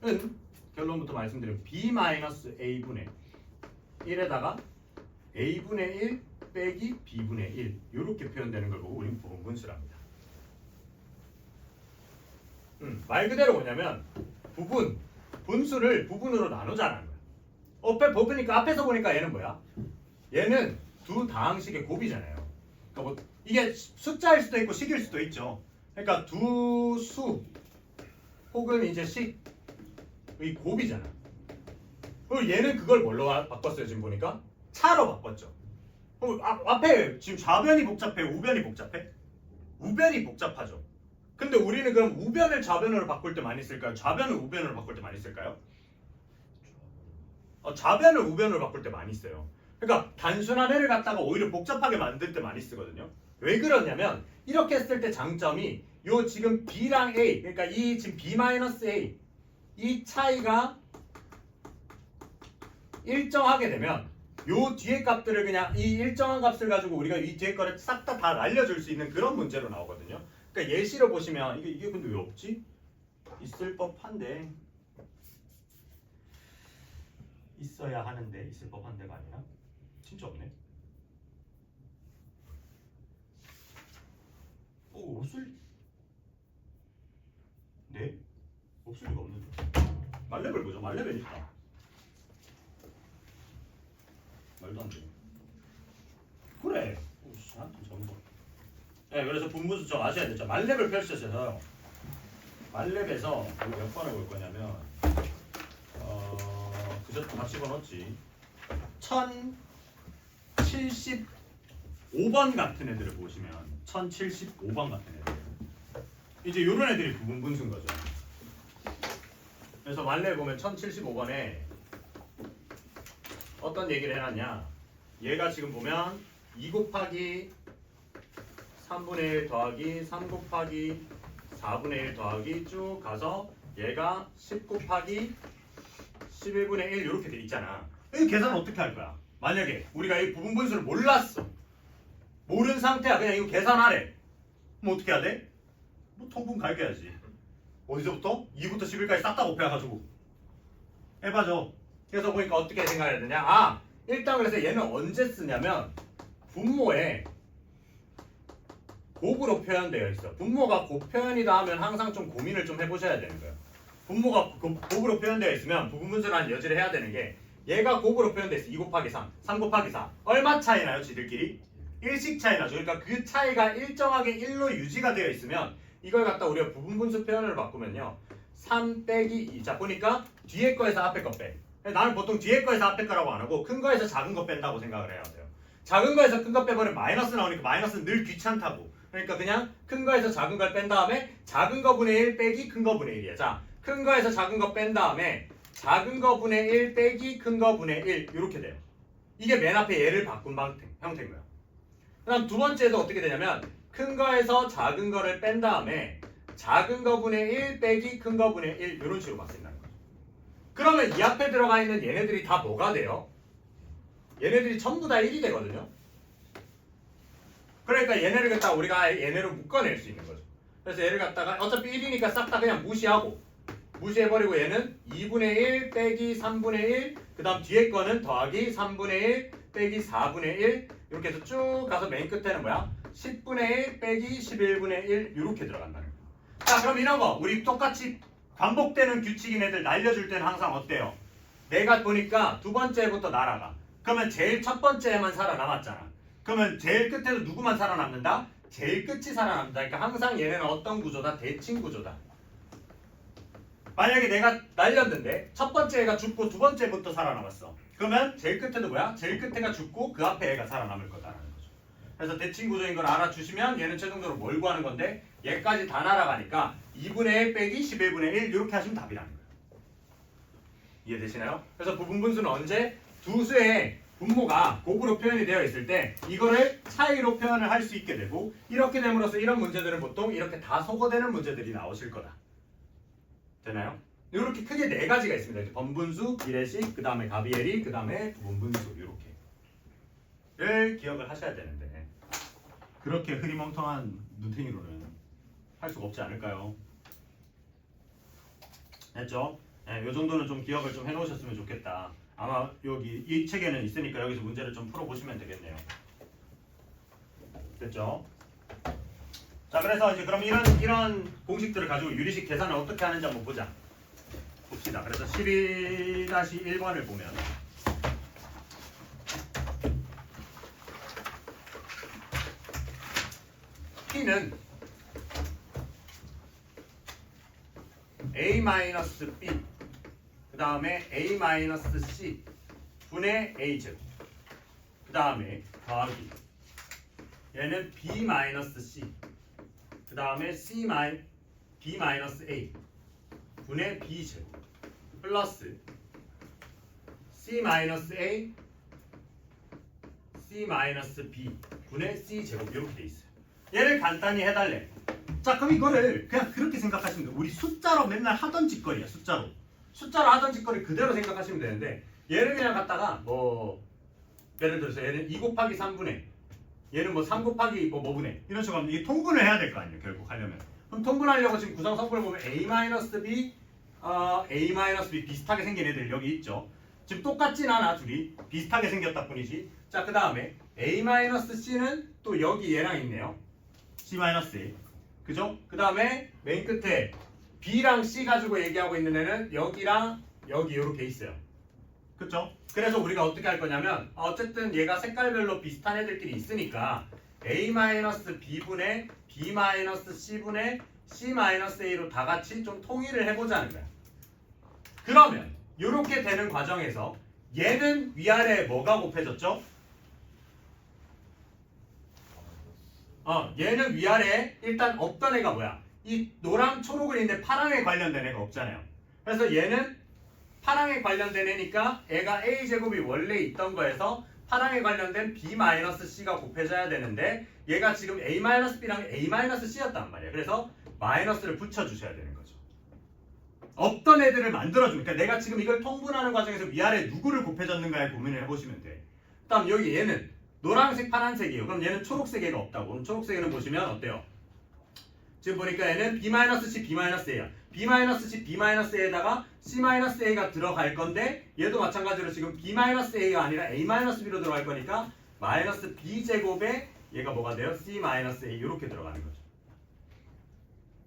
1은 결론부터 말씀드리면 B-A분의 1에다가 A분의 1 빼기 B분의 1 이렇게 표현되는 걸 보고 우리는 부분분수랍니다. 말 그대로 뭐냐면 분수를 부분으로 나누자는 거야. 보니까 앞에서 보니까 얘는 뭐야? 얘는 두 다항식의 곱이잖아요. 그러니까 뭐 이게 숫자일 수도 있고 식일 수도 있죠. 그러니까 두 수 혹은 이제 식의 곱이잖아. 그리고 얘는 그걸 뭘로 바꿨어요? 지금 보니까 차로 바꿨죠. 앞에 지금 좌변이 복잡해, 우변이 복잡해? 우변이 복잡하죠. 근데 우리는 그럼 우변을 좌변으로 바꿀 때 많이 쓸까요? 좌변을 우변으로 바꿀 때 많이 쓸까요? 좌변을 우변으로 바꿀 때 많이 써요. 그러니까 단순한 애를 갖다가 오히려 복잡하게 만들 때 많이 쓰거든요. 왜 그러냐면 이렇게 했을 때 장점이 요 지금 B랑 A, 그러니까 이 지금 B-A 이 차이가 일정하게 되면 요 뒤에 값들을 그냥 이 일정한 값을 가지고 우리가 이 뒤에 거를 싹 다 날려줄 수 있는 그런 문제로 나오거든요. 그러니까 예시로 보시면 이게 근데 왜 없지? 있을 법한데 있어야 하는데 있을 법한데가 아니라 진짜 없네. 없을 네? 없을 리가 없는데. 말레벨 보죠. 말레벨 있다. 말도 안 돼. 그래. 오씨, 한참 전부. 네, 그래서 분분수 좀 아셔야 되죠. 말레벨 펼쳐져서 말레벨에서 몇 번을 볼 거냐면 그저 다 집어넣었지. 1075번 같은 애들을 보시면 1075번 같은 애들. 이제 요런 애들이 부분분수인 거죠. 그래서 말레 보면 1075번에 어떤 얘기를 해놨냐. 얘가 지금 보면 2 곱하기 3분의 1 더하기 3 곱하기 4분의 1 더하기 쭉 가서 얘가 10 곱하기 11분의 1 이렇게 돼 있잖아. 이 계산 어떻게 할 거야? 만약에 우리가 이 부분분수를 몰랐어. 모르는 상태야. 그냥 이거 계산하래. 그럼 어떻게 해야 돼? 뭐 통분 갈겨야지. 어디서부터? 2부터 11까지 싹 다 곱해가지고 해봐줘. 그래서 보니까 어떻게 생각해야 되냐. 일단 그래서 얘는 언제 쓰냐면 분모에 곱으로 표현되어 있어. 분모가 곱 표현이다 하면 항상 좀 고민을 좀 해보셔야 되는 거예요. 분모가 곱으로 표현되어 있으면 부분분수라는 여지를 해야 되는 게 얘가 곱으로 표현되어 있어. 2 곱하기 3, 3 곱하기 4. 얼마 차이 나요? 지들끼리? 1씩 차이 나죠. 그러니까 그 차이가 일정하게 1로 유지가 되어 있으면 이걸 갖다 우리가 부분분수 표현을 바꾸면요. 3 빼기 2. 자, 보니까 뒤에 거에서 앞에 거 빼. 나는 보통 뒤에 거에서 앞에 거라고 안 하고 큰 거에서 작은 거 뺀다고 생각을 해야 돼요. 작은 거에서 큰 거 빼버리면 마이너스 나오니까 마이너스는 늘 귀찮다고. 그러니까 그냥 큰 거에서 작은 걸 뺀 다음에 작은 거 분의 1 빼기 큰 거 분의 1이야. 자, 큰 거에서 작은 거 뺀 다음에 작은 거 분의 1 빼기 큰 거 분의 1 이렇게 돼요. 이게 맨 앞에 얘를 바꾼 형태인 거야. 그 다음 두 번째도 어떻게 되냐면 큰 거에서 작은 거를 뺀 다음에 작은 거 분의 1 빼기 큰 거 분의 1 이런 식으로 바뀐다는 거죠. 그러면 이 앞에 들어가 있는 얘네들이 다 뭐가 돼요? 얘네들이 전부 다 1이 되거든요. 그러니까 얘네를 갖다가 우리가 얘네로 묶어낼 수 있는 거죠. 그래서 얘를 갖다가 어차피 1이니까 싹 다 그냥 무시해버리고 얘는 2분의 1 빼기 3분의 1 그 다음 뒤에 거는 더하기 3분의 1 빼기 4분의 1 이렇게 해서 쭉 가서 맨 끝에는 뭐야? 10분의 1 빼기 11분의 1 이렇게 들어간다는 거야. 자, 그럼 이런 거 우리 똑같이 반복되는 규칙인 애들 날려줄 때는 항상 어때요? 내가 보니까 두 번째부터 날아가. 그러면 제일 첫 번째에만 살아남았잖아. 그러면 제일 끝에도 누구만 살아남는다? 제일 끝이 살아남는다. 그러니까 항상 얘네는 어떤 구조다? 대칭 구조다. 만약에 내가 날렸는데 첫 번째 애가 죽고 두 번째부터 살아남았어. 그러면 제일 끝에도 뭐야? 제일 끝에가 죽고 그 앞에 애가 살아남을 거다라는 거죠. 그래서 대칭 구조인 걸 알아주시면 얘는 최종적으로 뭘 구하는 건데 얘까지 다 날아가니까 2분의 1 빼기 11분의 1 이렇게 하시면 답이라는 거예요. 이해되시나요? 그래서 부분분수는 언제 두 수의 분모가 곱으로 표현이 되어 있을 때 이거를 차이로 표현을 할 수 있게 되고 이렇게 됨으로써 이런 문제들은 보통 이렇게 다 소거되는 문제들이 나오실 거다. 되나요? 이렇게 크게 네 가지가 있습니다. 번분수, 비례식, 그 다음에 가비에리, 그 다음에 부분분수 이렇게를 기억을 하셔야 되는데 그렇게 흐리멍텅한 눈탱이로는 할 수가 없지 않을까요? 됐죠? 네, 이 정도는 좀 기억을 좀 해놓으셨으면 좋겠다. 아마 여기 이 책에는 있으니까 여기서 문제를 좀 풀어보시면 되겠네요. 됐죠? 자, 그래서 이제 그럼 이런 공식들을 가지고 유리식 계산을 어떻게 하는지 한번 봅시다. 그래서 12-1번을 보면 P는 A-B 그 다음에 A-C 분의 A제곱 그 다음에 더하기 얘는 B-C 그 다음에 B-A 분의 B제곱 플러스 C-A C-B 분의 C제곱 이렇게 돼 있어요. 얘를 간단히 해달래. 자, 그럼 이거를 그냥 그렇게 생각하시면 돼요. 우리 숫자로 맨날 하던 짓거리야. 숫자로 하던 짓거리 그대로 생각하시면 되는데 얘를 그냥 갖다가 뭐 예를 들어서 얘는 2 곱하기 3분의 얘는 뭐 3 곱하기 뭐분의 이런 식으로 하면 이게 통분을 해야 될 거 아니에요. 결국 하려면. 그럼 통분하려고 지금 구성 성분을 보면 A-B A-B 비슷하게 생긴 애들 여기 있죠. 지금 똑같진 않아. 둘이 비슷하게 생겼다 뿐이지. 자, 그 다음에 A-C는 또 여기 얘랑 있네요. C-A 그죠? 그 다음에 맨 끝에 B랑 C 가지고 얘기하고 있는 애는 여기랑 여기 이렇게 있어요. 그쵸? 그래서 우리가 어떻게 할 거냐면 어쨌든 얘가 색깔별로 비슷한 애들끼리 있으니까 A-B분의 B-C분의 C-A로 다 같이 좀 통일을 해보자는 거야. 그러면 이렇게 되는 과정에서 얘는 위아래에 뭐가 곱해졌죠? 얘는 위아래에 일단 없던 애가 뭐야? 이 노랑 초록은 있는데 파랑에 관련된 애가 없잖아요. 그래서 얘는 파랑에 관련된 애니까 애가 A제곱이 원래 있던 거에서 파랑에 관련된 B-C가 곱해져야 되는데 얘가 지금 A-B랑 A-C였단 말이야. 그래서 마이너스를 붙여주셔야 되는 거죠. 없던 애들을 만들어주니까 내가 지금 이걸 통분하는 과정에서 위아래 누구를 곱해졌는가에 고민을 해보시면 돼. 다음 여기 얘는 노란색, 파란색이에요. 그럼 얘는 초록색 애가 없다고. 그럼 초록색 애는 보시면 어때요? 지금 보니까 얘는 B-C, B-A야. B-C, B-A에다가 C-A가 들어갈 건데 얘도 마찬가지로 지금 B-A가 아니라 A-B로 들어갈 거니까 마이너스 B제곱에 얘가 뭐가 돼요? C-A 이렇게 들어가는 거죠.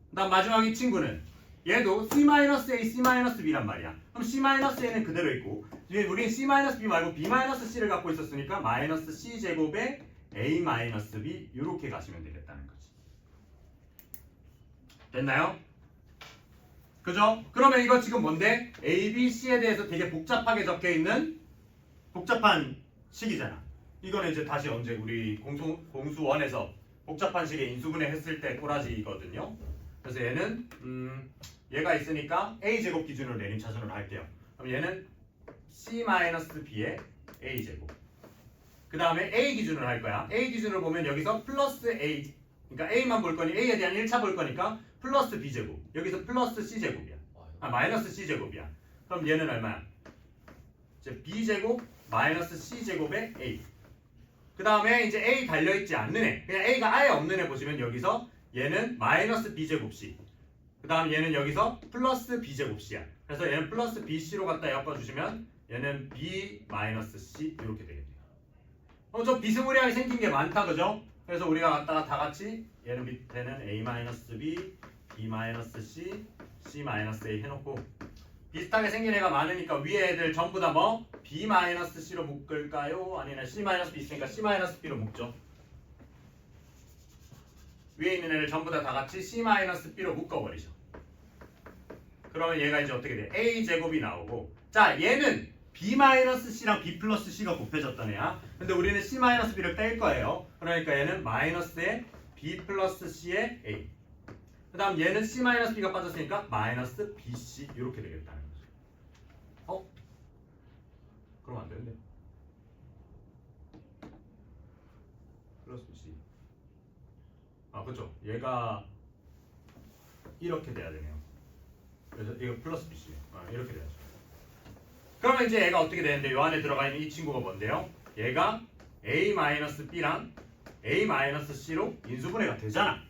그 다음 마지막 이 친구는 얘도 C-A, C-B란 말이야. 그럼 C-A는 그대로 있고 우린 C-B 말고 B-C를 갖고 있었으니까 마이너스 C 제곱에 A-B 이렇게 가시면 되겠다는 거지. 됐나요? 그죠? 그러면 이거 지금 뭔데? A, B, C에 대해서 되게 복잡하게 적혀 있는 복잡한 식이잖아. 이거는 이제 다시 언제 우리 공수원에서 복잡한 식의 인수분해 했을 때 꼬라지거든요. 그래서 얘는 얘가 있으니까 A 제곱 기준으로 내림차순으로 할게요. 그럼 얘는 C-B의 A 제곱. 그 다음에 A 기준으로 할 거야. A 기준으로 보면 여기서 플러스 A, 그러니까 A만 볼 거니 A에 대한 1차 볼 거니까 플러스 B 제곱. 여기서 플러스 C 제곱이야. 마이너스 C 제곱이야. 그럼 얘는 얼마야? 이제 B 제곱 마이너스 C 제곱의 A. 그 다음에 이제 A 달려있지 않는 애, 그냥 A가 아예 없는 애 보시면 여기서 얘는 마이너스 B제곱 C. 그 다음 얘는 여기서 플러스 B제곱 C야. 그래서 얘는 플러스 BC로 갖다 엮어주시면 얘는 B 마이너스 C 이렇게 되겠네요. 좀 비스무리하게 생긴 게 많다, 그죠? 그래서 우리가 갖다가 다 같이 얘는 밑에는 A 마이너스 B, B 마이너스 C, C 마이너스 A 해놓고 비슷하게 생긴 애가 많으니까 위에 애들 전부 다 뭐? B-C로 묶을까요? 아니면 C-B 있으니까 C-B로 묶죠. 위에 있는 애를 전부 다 같이 C-B로 묶어버리죠. 그러면 얘가 이제 어떻게 돼? A제곱이 나오고 자 얘는 B-C랑 B 플러스 C가 곱해졌던 애야. 근데 우리는 C-B를 뺄 거예요. 그러니까 얘는 마이너스에 B 플러스 C의 A. 그 다음 얘는 C-B가 빠졌으니까 마이너스 BC 이렇게 되겠다는 거죠. 그럼 안 되는데. 플러스 BC. 그렇죠. 얘가 이렇게 돼야 되네요. 그래서 이거 플러스 BC. 이렇게 돼야죠. 그러면 이제 얘가 어떻게 되는데 요 안에 들어가 있는 이 친구가 뭔데요? 얘가 A-B랑 A-C로 인수분해가 되잖아.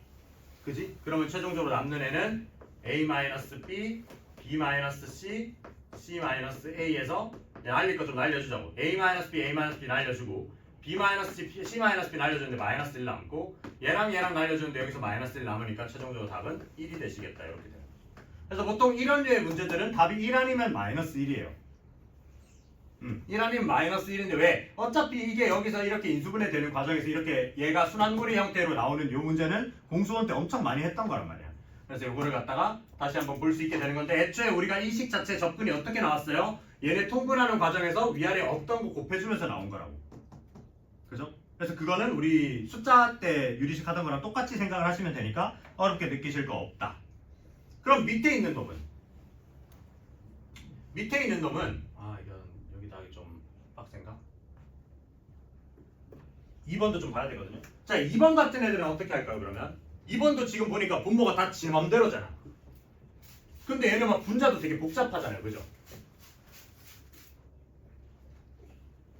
그지? 그러면 최종적으로 남는 애는 A-B, B-C, C-A에서 날릴 거 좀 날려주자고. A-B, A-B 날려주고 B-C, C-B 날려주는데 마이너스 1 남고 얘랑 날려주는데 여기서 마이너스 1 남으니까 최종적으로 답은 1이 되시겠다. 이렇게 되는 거죠. 그래서 보통 이런 류의 문제들은 답이 1 아니면 마이너스 1이에요. 1 아니면 마이너스 1인데 왜? 어차피 이게 여기서 이렇게 인수분해 되는 과정에서 이렇게 얘가 순환고리 형태로 나오는 요 문제는 공수원 때 엄청 많이 했던 거란 말이야. 그래서 요거를 갖다가 다시 한번 볼 수 있게 되는 건데 애초에 우리가 이 식 자체 접근이 어떻게 나왔어요? 얘네 통분하는 과정에서 위아래 없던 거 곱해주면서 나온 거라고. 그죠? 그래서 그거는 우리 숫자 때 유리식 하던 거랑 똑같이 생각을 하시면 되니까 어렵게 느끼실 거 없다. 그럼 밑에 있는 놈은? 밑에 있는 놈은 이건 여기다 하기 좀 빡센가? 2번도 좀 봐야 되거든요. 자, 2번 같은 애들은 어떻게 할까요, 그러면? 2번도 지금 보니까 분모가 다 지 맘대로잖아. 근데 얘는 막 분자도 되게 복잡하잖아요, 그죠?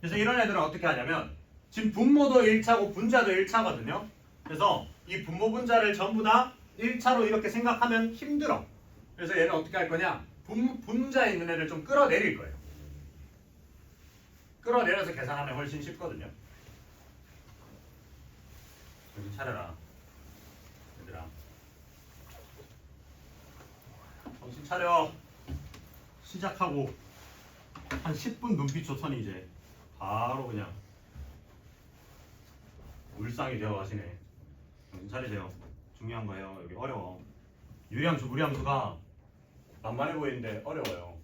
그래서 이런 애들은 어떻게 하냐면 지금 분모도 1차고 분자도 1차거든요. 그래서 이 분모 분자를 전부 다 1차로 이렇게 생각하면 힘들어. 그래서 얘는 어떻게 할 거냐? 분자에 있는 애를 좀 끌어내릴 거예요. 끌어내려서 계산하면 훨씬 쉽거든요. 정신 차려라. 얘들아. 정신 차려. 시작하고 한 10분 눈빛 좋더니 이제 바로 그냥 울상이 되어 가시네. 정신 차리세요. 중요한 거예요. 여기 어려워. 유리함수, 무리함수가 만만해 보이는데 어려워요.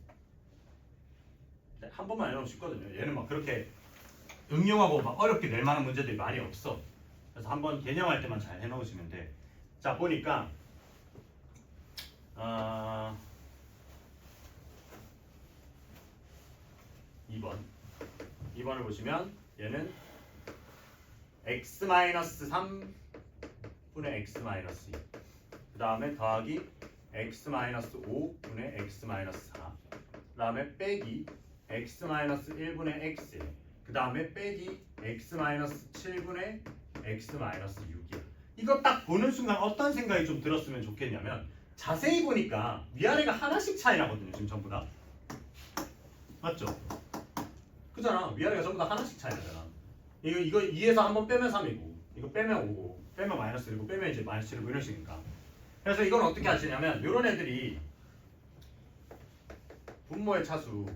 한 번만 해놓으면 쉽거든요. 얘는 막 그렇게 응용하고 막 어렵게 낼 만한 문제들이 많이 없어. 그래서 한번 개념할 때만 잘 해놓으시면 돼. 자, 보니까 2번을 보시면 얘는 x-3분의 x-2 그 다음에 더하기 x-5분의 x-4 그 다음에 빼기 x-1분의 x 그 다음에 빼기 x-7분의 x-6이야. 이거 딱 보는 순간 어떤 생각이 좀 들었으면 좋겠냐면 자세히 보니까 위아래가 하나씩 차이 나거든요. 지금 전부 다 맞죠? 그잖아. 위아래가 전부 다 하나씩 차이 나잖아. 이거 2에서 한번 빼면 3이고 이거 빼면 5고 빼면 마이너스 1이고 빼면 이제 마이너스 7이고 이런 식이니까. 그래서 이건 어떻게 하시냐면 이런 애들이 분모의 차수가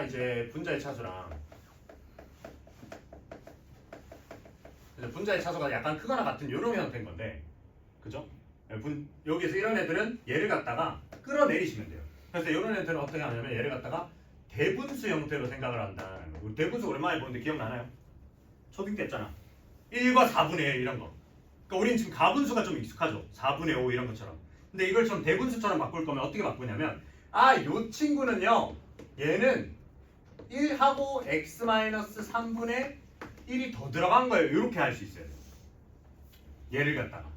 이제 분자의 차수랑 그래서 분자의 차수가 약간 크거나 같은 이런 형태인 건데, 그죠? 여기서 이런 애들은 얘를 갖다가 끌어내리시면 돼요. 그래서 이런 애들은 어떻게 하냐면 얘를 갖다가 대분수 형태로 생각을 한다는 거. 우리 대분수 오랜만에 보는데 기억나나요? 초딩 때 했잖아. 1과 4분의 1 이런 거. 그러니까 우리는 지금 가분수가 좀 익숙하죠. 4분의 5 이런 것처럼. 근데 이걸 좀 대분수처럼 바꿀 거면 어떻게 바꾸냐면, 요 친구는요, 얘는 1하고 x-3분의 1이 더 들어간 거예요. 이렇게 할 수 있어요. 얘를 갖다가.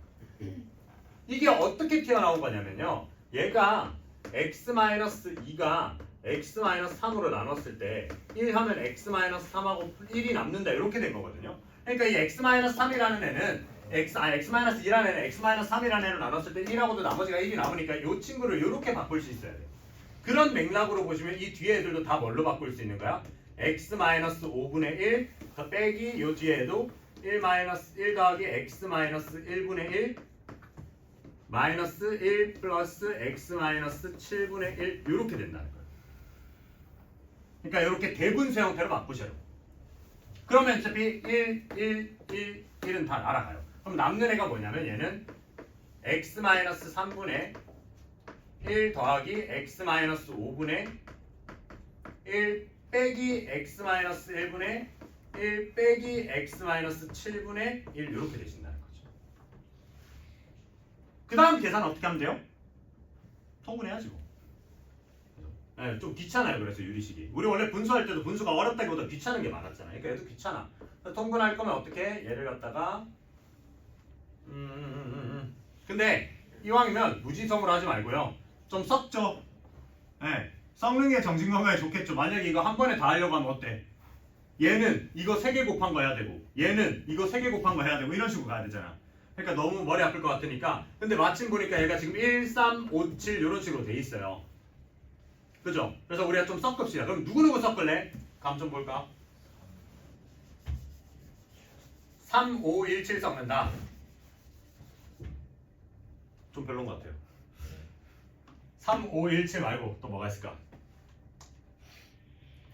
이게 어떻게 튀어나온 거냐면요. 얘가 x-2가 x-3으로 나눴을 때 1 하면 x-3하고 1이 남는다. 이렇게 된 거거든요. 그러니까 이 x-3이라는 애는 x-2라는 애는 x-3이라는 애로 나눴을 때 1하고도 나머지가 1이 남으니까 이 친구를 이렇게 바꿀 수 있어야 돼요. 그런 맥락으로 보시면 이 뒤에 애들도 다 뭘로 바꿀 수 있는 거야? x-5분의 1 빼기 요 뒤에도 1 더하기 x-1분의 1 마이너스 1 플러스 x-7분의 1 이렇게 된다는 거예요. 그러니까 이렇게 대분수 형태로 바꾸셔요. 그러면 어차피 1은 다 날아가요. 그럼 남는 애가 뭐냐면 얘는 x-3분의 1 더하기 x-5분의 1 빼기 x-1분의 1 빼기 x-7분의 1 이렇게 되신다는 거죠. 그 다음 계산 어떻게 하면 돼요? 통분해야지 뭐. 네, 좀 귀찮아요. 그래서 유리식이. 우리 원래 분수할 때도 분수가 어렵다기보다 귀찮은 게 많았잖아요. 그러니까 얘도 귀찮아. 통분할 거면 어떻게 해? 얘를 갖다가 근데 이왕이면 무지성으로 하지 말고요. 좀 섞죠. 네, 섞는 게 정신 건강에 좋겠죠. 만약에 이거 한 번에 다 하려고 하면 어때? 얘는 이거 3개 곱한 거 해야 되고 얘는 이거 3개 곱한 거 해야 되고 이런 식으로 가야 되잖아. 그러니까 너무 머리 아플 것 같으니까. 근데 마침 보니까 얘가 지금 1, 3, 5, 7 이런 식으로 돼 있어요. 그죠? 그래서 우리가 좀 섞읍시다. 그럼 누구누구 섞을래? 감 좀 볼까? 3, 5, 1, 7 섞는다. 좀 별론 것 같아요. 3, 5, 1, 7 말고 또 뭐가 있을까?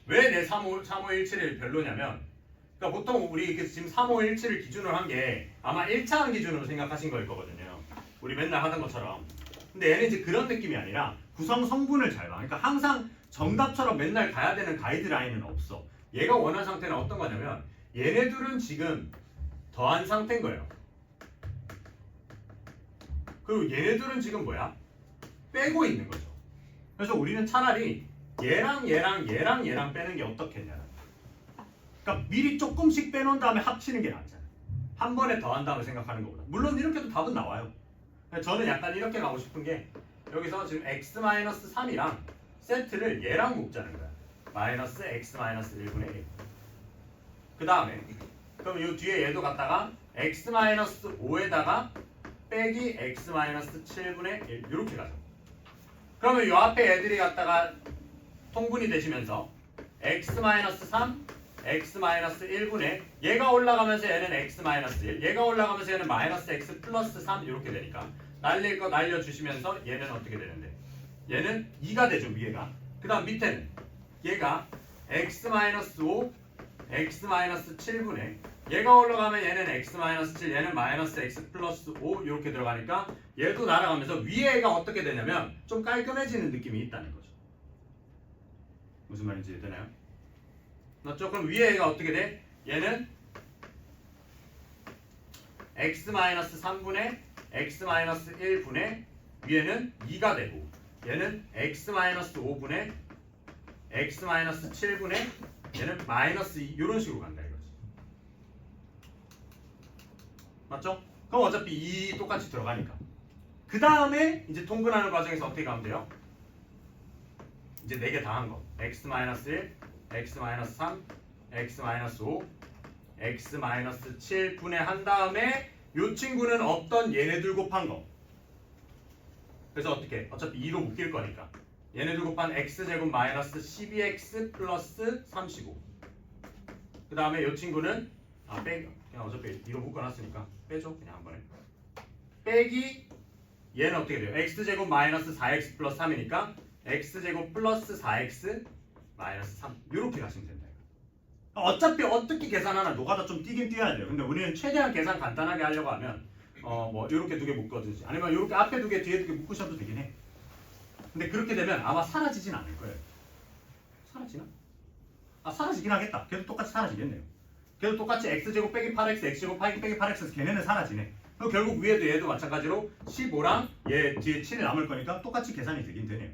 왜 내 3, 5, 1, 7이 별로냐면, 그러니까 보통 우리 지금 3, 5, 1, 7을 기준으로 한 게 아마 1차원 기준으로 생각하신 거일 거거든요. 우리 맨날 하던 것처럼. 근데 얘는 이제 그런 느낌이 아니라 구성 성분을 잘 봐. 그러니까 항상 정답처럼 맨날 가야 되는 가이드라인은 없어. 얘가 원하는 상태는 어떤 거냐면 얘네들은 지금 더한 상태인 거예요. 그리고 얘네들은 지금 뭐야? 빼고 있는 거죠. 그래서 우리는 차라리 얘랑 빼는 게 어떻겠냐. 그러니까 미리 조금씩 빼놓은 다음에 합치는 게 낫잖아. 한 번에 더한다고 생각하는 것보다. 물론 이렇게도 답은 나와요. 저는 약간 이렇게 가고 싶은 게 여기서 지금 x-3이랑 세트를 얘랑 묶자는 거야. 마이너스 x-1분의 1. 그 다음에 그럼 이 뒤에 얘도 갖다가 x-5에다가 빼기 x-7분의 1 이렇게 가죠. 그러면 이 앞에 애들이 갖다가 통분이 되시면서 x-3 x-1분의 얘가 올라가면서 얘는 x-1 얘가 올라가면서 얘는 마이너스 x 플러스 3 이렇게 되니까 날릴 거 날려주시면서 얘는 어떻게 되는데 얘는 2가 되죠. 위에가. 그 다음 밑에는 얘가 x-5 x-7분의 얘가 올라가면 얘는 x-7 얘는 마이너스 x 플러스 5 이렇게 들어가니까 얘도 날아가면서 위에 애가 어떻게 되냐면 좀 깔끔해지는 느낌이 있다는 거죠. 무슨 말인지 이해되나요? 맞죠? 그럼 위에 애가 어떻게 돼? 얘는 x-3분의 x-1분의 위에는 2가 되고 얘는 x-5분의 x-7분의 얘는 마이너스 2 이런 식으로 간다 이거지. 맞죠? 그럼 어차피 2 똑같이 들어가니까. 그 다음에 이제 통분하는 과정에서 어떻게 가면 돼요? 이제 4개 다 한 거. x-1, x-3, x-5, x-7 분해한 다음에 이 친구는 없던 얘네들 곱한 거. 그래서 어떻게? 어차피 2로 묶일 거니까. 얘네들 곱한 x제곱 마이너스 12x 플러스 35. 그 다음에 이 친구는 빼기. 그냥 어차피 2로 묶어놨으니까 빼죠. 그냥 한 번에. 빼기 얘는 어떻게 돼요? x제곱 마이너스 4x 플러스 3이니까 x제곱 플러스 4x 마이너스 3 이렇게 가시면 된다. 어차피 어떻게 계산하나 노가다 좀 뛰긴 뛰어야 돼요. 근데 우리는 최대한 계산 간단하게 하려고 하면 뭐 이렇게 두 개 묶어두지 아니면 이렇게 앞에 두 개 뒤에 두 개 묶으셔도 되긴 해. 근데 그렇게 되면 아마 사라지진 않을 거예요. 사라지나? 사라지긴 하겠다. 걔도 똑같이 사라지겠네요. 걔도 똑같이 x제곱 빼기 8x, x제곱 빼기 8x 걔네는 사라지네. 그럼 결국 위에도 얘도 마찬가지로 15랑 얘 뒤에 7이 남을 거니까 똑같이 계산이 되긴 되네요.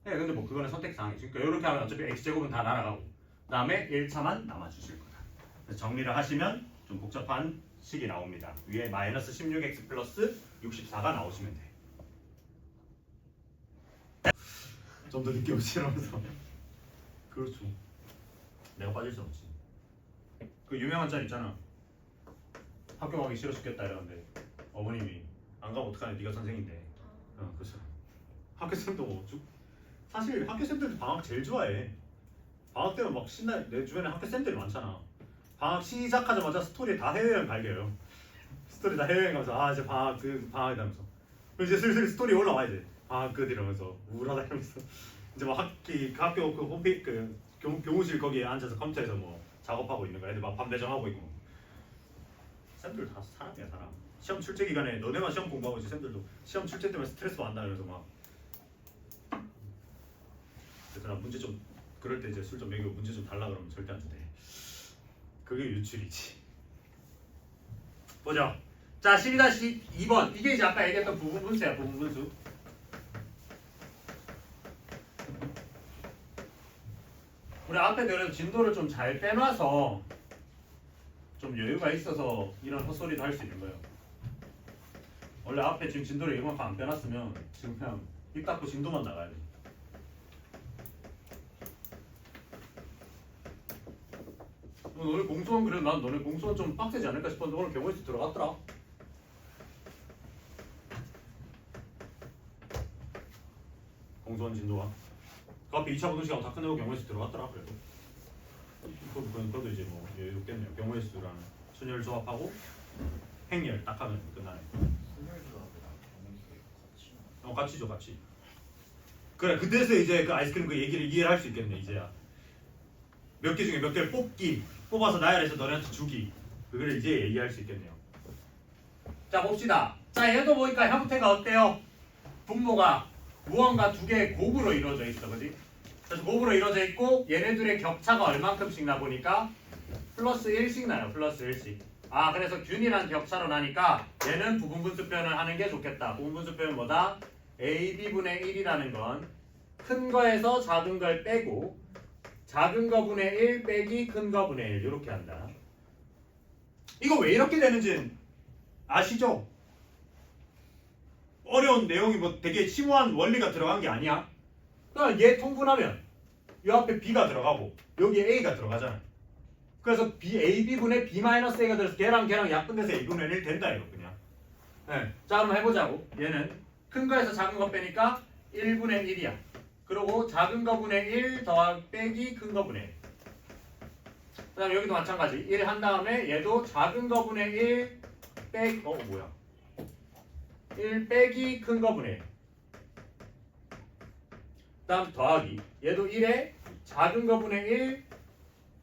네, 근데 뭐 그거는 선택사항이지. 그러니까 이렇게 하면 어차피 x제곱은 다 날아가고 그 다음에 1차만 남아주실 거다. 그래서 정리를 하시면 좀 복잡한 식이 나옵니다. 위에 마이너스 16x 플러스 64가 나오시면 돼. 좀 더 늦게 오시라면서. 그렇죠. 내가 빠질 수 없지. 그 유명한 짤 있잖아. 학교 가기 싫어 죽겠다 이러는데 어머님이 안 가면 어떡하냐 네가 선생인데. 그렇죠. 학교생도 뭐 사실 학교생들도 방학 제일 좋아해. 방학 때면 막 신나. 내 주변에 학교생들이 많잖아. 방학 시작하자마자 스토리 다 해외여행 갈겨요. 스토리 다 해외여행 가면서 이제 방학이다 하면서 이제 슬슬 스토리 올라와 이제 방학 끝 이러면서 우울하다 이러면서 이제 막 학교 그 홈페이지 그 교무실 거기에 앉아서 컴퓨터에서 뭐 작업하고 있는 거야. 애들 막 밤 배정하고 있고. 쌤들 다 사람이야 사람. 시험 출제 기간에 너네만 시험 공부하고 있지 쌤들도 시험 출제 때문에 스트레스 받는다 그래서 막. 그래서 나 문제 좀 그럴 때 이제 술 좀 먹이고 문제 좀 달라 그러면 절대 안 준대. 그게 유출이지. 보죠. 자 12-2번 이게 이제 아까 얘기했던 부분분수야. 부분분수. 우리 앞에 들은 진도를 좀 잘 빼놔서 좀 여유가 있어서 이런 헛소리도 할 수 있는 거예요. 원래 앞에 지금 진도를 이만큼 안 빼놨으면 지금 그냥 입 닫고 진도만 나가야 돼. 오늘 공수원 그래 난 너네 공수원 좀 빡세지 않을까 싶었는데 오늘 경우에서 들어갔더라. 공수원 진도가 그 앞에 2차 부등식하고 다 끝내고 경우에서 들어갔더라. 그래도 그것도 이제 뭐 여유롭겠네요. 경우의 수랑 순열 조합하고 행열 딱 하면 끝나네. 같이죠 같이. 그래 그때서 이제 그 아이스크림 그 얘기를 이해를 할 수 있겠네 이제야. 몇 개 중에 몇 개를 뽑아서 나열해서 너네한테 주기. 그걸 이제 얘기할 수 있겠네요. 자 봅시다. 자 얘도 보니까 형태가 어때요? 분모가 무언가 두 개의 곱으로 이루어져 있어, 그지? 그래서 곱으로 이루어져 있고 얘네들의 격차가 얼만큼씩 나 보니까 플러스 1씩 나요. 플러스 1씩. 그래서 균이란 격차로 나니까 얘는 부분분수 표현을 하는 게 좋겠다. 부분분수 표현 뭐다? AB분의 1이라는 건 큰 거에서 작은 걸 빼고 작은 거분의 1 빼기 큰 거분의 1 이렇게 한다. 이거 왜 이렇게 되는지 아시죠? 어려운 내용이 뭐 되게 심오한 원리가 들어간 게 아니야. 그러니까 얘 통분하면 이 앞에 B가 들어가고 여기 A가 들어가잖아. 그래서 AB분의 B-A가 들어서 걔랑 약분돼서 A분의 1 된다 이거 그냥. 네. 자 그럼 해보자고. 얘는 큰 거에서 작은 거 빼니까 1분의 1이야. 그리고 작은 거분의 1 빼기 큰 거분의 1. 그 다음에 여기도 마찬가지. 1 한 다음에 얘도 작은 거분의 1 빼기 1 빼기 큰 거분의 1. 그 다음 더하기. 얘도 1에 작은 거분의 1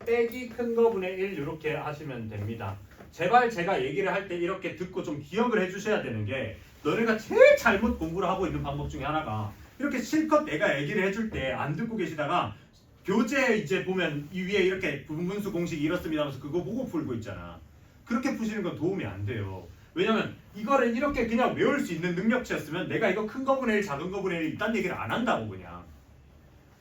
빼기 큰 거분의 1 이렇게 하시면 됩니다. 제발 제가 얘기를 할 때 이렇게 듣고 좀 기억을 해주셔야 되는 게 너네가 제일 잘못 공부를 하고 있는 방법 중에 하나가 이렇게 실컷 내가 얘기를 해줄 때 안 듣고 계시다가 교재 이제 보면 이 위에 이렇게 부분분수 공식이 이렇습니다 하면서 그거 보고 풀고 있잖아. 그렇게 푸시는 건 도움이 안 돼요. 왜냐면 이거를 이렇게 그냥 외울 수 있는 능력치였으면 내가 이거 큰 거분의 1 작은 거분의 1 이딴 얘기를 안 한다고 그냥.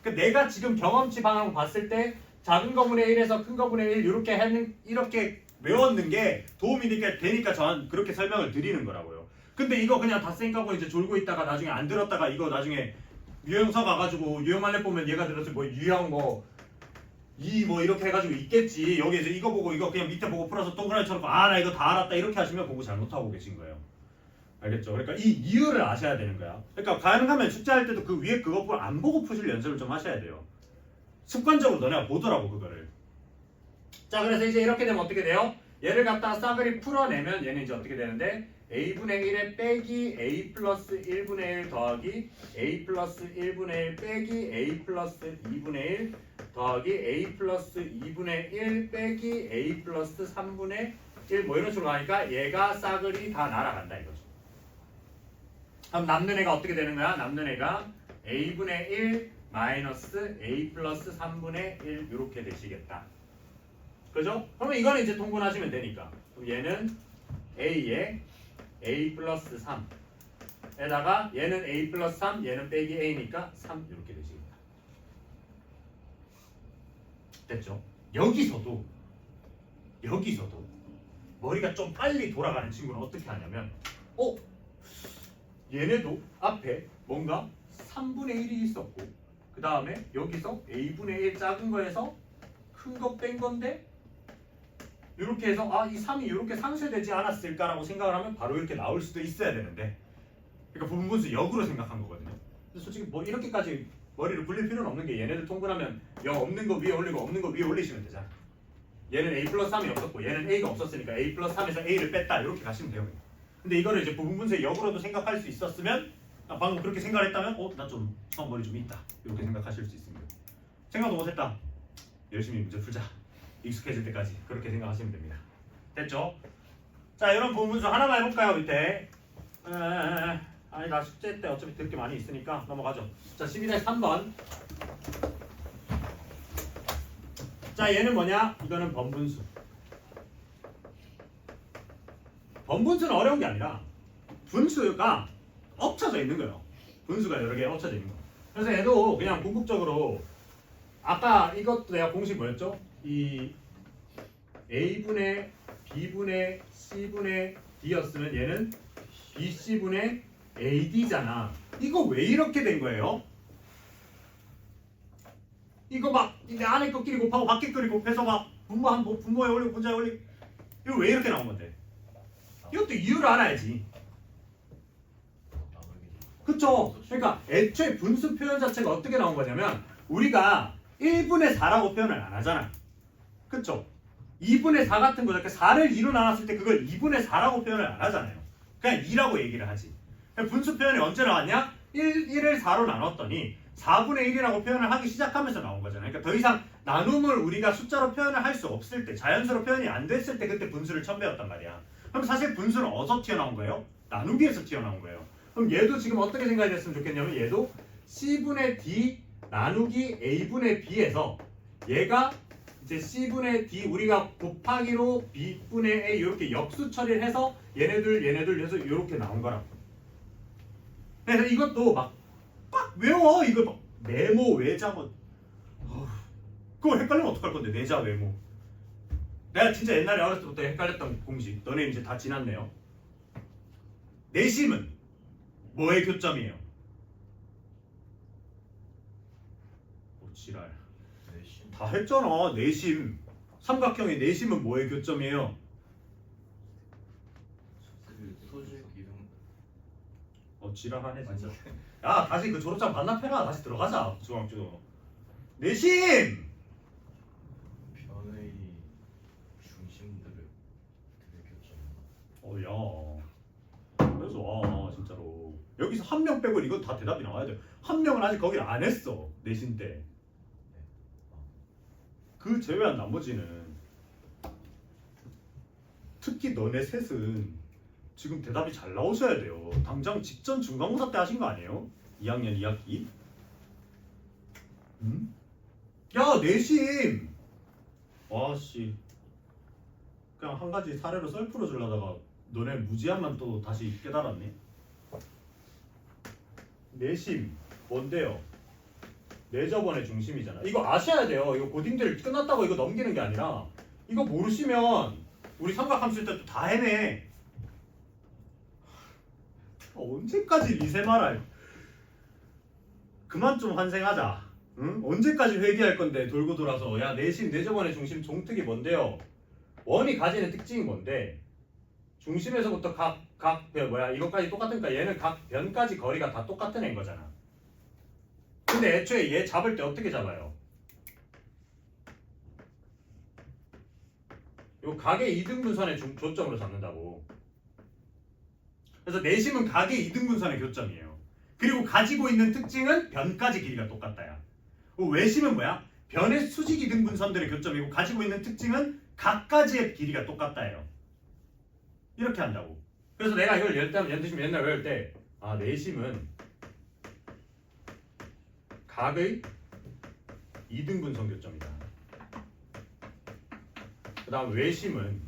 그러니까 내가 지금 경험치 방향 봤을 때 작은 거분의 1에서 큰 거분의 1 이렇게 외웠는 게 도움이 되니까 전 그렇게 설명을 드리는 거라고요. 근데 이거 그냥 다 쌩까고 이제 졸고 있다가 나중에 안 들었다가 이거 나중에 유형서 가가지고 유형말레 보면 얘가 들었지 뭐 유형 뭐 이렇게 해가지고 있겠지. 여기 이제 이거 보고 이거 그냥 밑에 보고 풀어서 동그라미 쳐놓고 나 이거 다 알았다 이렇게 하시면 공부 잘못하고 계신 거예요. 알겠죠? 그러니까 이 이유를 아셔야 되는 거야. 그러니까 가능하면 숙제할 때도 그 위에 그거 안 보고 푸실 연습을 좀 하셔야 돼요. 습관적으로 너네가 보더라고 그거를. 자 그래서 이제 이렇게 되면 어떻게 돼요? 얘를 갖다가 싸그리 풀어내면 얘는 이제 어떻게 되는데 a분의 1에 빼기 a 플러스 1분의 1 더하기 a 플러스 1분의 1 빼기 a 플러스 2분의 1 더하기 a 플러스 2분의 1 빼기 a 플러스 3분의 1 뭐 이런 식으로 하니까 얘가 싸그리 다 날아간다 이거죠. 그럼 남는 애가 어떻게 되는 거야? 남는 애가 a분의 1 마이너스 a 플러스 3분의 1 이렇게 되시겠다. 그죠? 그러면 이거는 이제 통분하시면 되니까. 그럼 얘는 a에 a 플러스 3에다가 얘는 a 플러스 3 얘는 빼기 a니까 3 이렇게 되시겠다. 됐죠? 여기서도 머리가 좀 빨리 돌아가는 친구는 어떻게 하냐면 얘네도 앞에 뭔가 3분의 1이 있었고 그 다음에 여기서 a분의 1 작은 거에서 큰 거 뺀 건데 이렇게 해서 이 3이 이렇게 상쇄되지 않았을까라고 생각을 하면 바로 이렇게 나올 수도 있어야 되는데 그러니까 부분분수 역으로 생각한 거거든요. 근데 솔직히 뭐 이렇게까지 머리를 굴릴 필요는 없는 게 얘네들 통분하면 영 없는 거 위에 올리고 없는 거 위에 올리시면 되잖아. 얘는 a 플러스 3이 없었고 얘는 a가 없었으니까 a 플러스 3에서 a를 뺐다 이렇게 가시면 돼요. 근데 이거를 이제 부분분수의 역으로도 생각할 수 있었으면 방금 그렇게 생각을 했다면 나 좀 수학 머리 좀 있다 이렇게 생각하실 수 있습니다. 생각도 못했다. 열심히 문제 풀자. 익숙해질 때까지 그렇게 생각하시면 됩니다. 됐죠? 자 이런 부분수 하나만 해볼까요 밑에? 아니다 숙제 때 어차피 들 게 많이 있으니까 넘어가죠. 자 12-3번. 자 얘는 뭐냐? 이거는 번분수. 번분수는 어려운 게 아니라 분수가 엎쳐져 있는 거예요. 분수가 여러 개 엎쳐져 있는 거. 그래서 얘도 그냥 궁극적으로 아까 이것도 내가 공식 뭐였죠? 이 a분의 b분의 c분의 d였으면 얘는 bc분의 ad잖아. 이거 왜 이렇게 된 거예요? 이거 막 내 안에 거끼리 곱하고 밖에 거끼리 곱해서 막 분모에 올리고 분자에 올리고 이거 왜 이렇게 나온 건데? 이것도 이유를 알아야지. 그쵸? 그러니까 애초에 분수 표현 자체가 어떻게 나온 거냐면 우리가 1분의 4라고 표현을 안 하잖아. 그쵸? 2분의 4 같은 거 이렇게 4를 2로 나눴을 때 그걸 2분의 4라고 표현을 안 하잖아요. 그냥 2라고 얘기를 하지. 분수 표현이 언제 나왔냐? 1을 4로 나눴더니 4분의 1이라고 표현을 하기 시작하면서 나온 거잖아요. 그러니까 더 이상 나눔을 우리가 숫자로 표현을 할 수 없을 때, 자연수로 표현이 안 됐을 때 그때 분수를 처음 배웠단 말이야. 그럼 사실 분수는 어디서 튀어나온 거예요? 나누기에서 튀어나온 거예요. 그럼 얘도 지금 어떻게 생각이 됐으면 좋겠냐면 얘도 C분의 D 나누기 A분의 B에서 얘가 이제 C분의 D 우리가 곱하기로 B분의 A 이렇게 역수 처리를 해서 얘네들 해서 이렇게 나온 거라고. 그래서 이것도 막 외워 이거 막 네모 외자 뭐 그거 헷갈리면 어떡할 건데 내자 외모. 내가 진짜 옛날에 어렸을 때부터 헷갈렸던 공식 너네 이제 다 지났네요. 내심은 뭐의 교점이에요? 지랄 다 했잖아. 내심 삼각형의 내심은 뭐의 교점이에요? 소식 이름 지랄하네 진짜. 야 다시 그 졸업장 반납해라. 다시 들어가자 중학교. 내심 변의 중심들을 교점. 야 그래서 진짜로 여기서 한 명 빼고 이건 다 대답이 나와야 돼. 한 명은 아직 거기를 안 했어 내신 때. 그 제외한 나머지는 특히 너네 셋은 지금 대답이 잘 나오셔야 돼요. 당장 직전 중간고사 때 하신 거 아니에요? 2학년 2학기? 응? 야 내심! 와씨 그냥 한 가지 사례로 썰 풀어주려다가 너네 무지함만 또 다시 깨달았네. 내심 뭔데요? 내저번의 중심이잖아. 이거 아셔야 돼요. 이거 고딩들 끝났다고 이거 넘기는 게 아니라 이거 모르시면 우리 삼각함수 때 또 다 헤매. 언제까지 리세마랄. 그만 좀 환생하자. 응? 언제까지 회귀할 건데 돌고 돌아서. 야 내심 내저번의 중심 종특이 뭔데요? 원이 가지는 특징이 뭔데? 중심에서부터 각 이것까지 똑같으니까 얘는 각 변까지 거리가 다 똑같은 애인 거잖아. 근데 애초에 얘 잡을 때 어떻게 잡아요? 요 각의 이등분선의 조점으로 잡는다고. 그래서 내심은 각의 이등분선의 교점이에요. 그리고 가지고 있는 특징은 변까지 길이가 똑같다야. 외심은 뭐야? 변의 수직 이등분선들의 교점이고 가지고 있는 특징은 각가지의 길이가 똑같다예요. 이렇게 한다고. 그래서 내가 이걸 옛날 외울 때 내심은 각의 이등분선 교점이다. 그 다음 외심은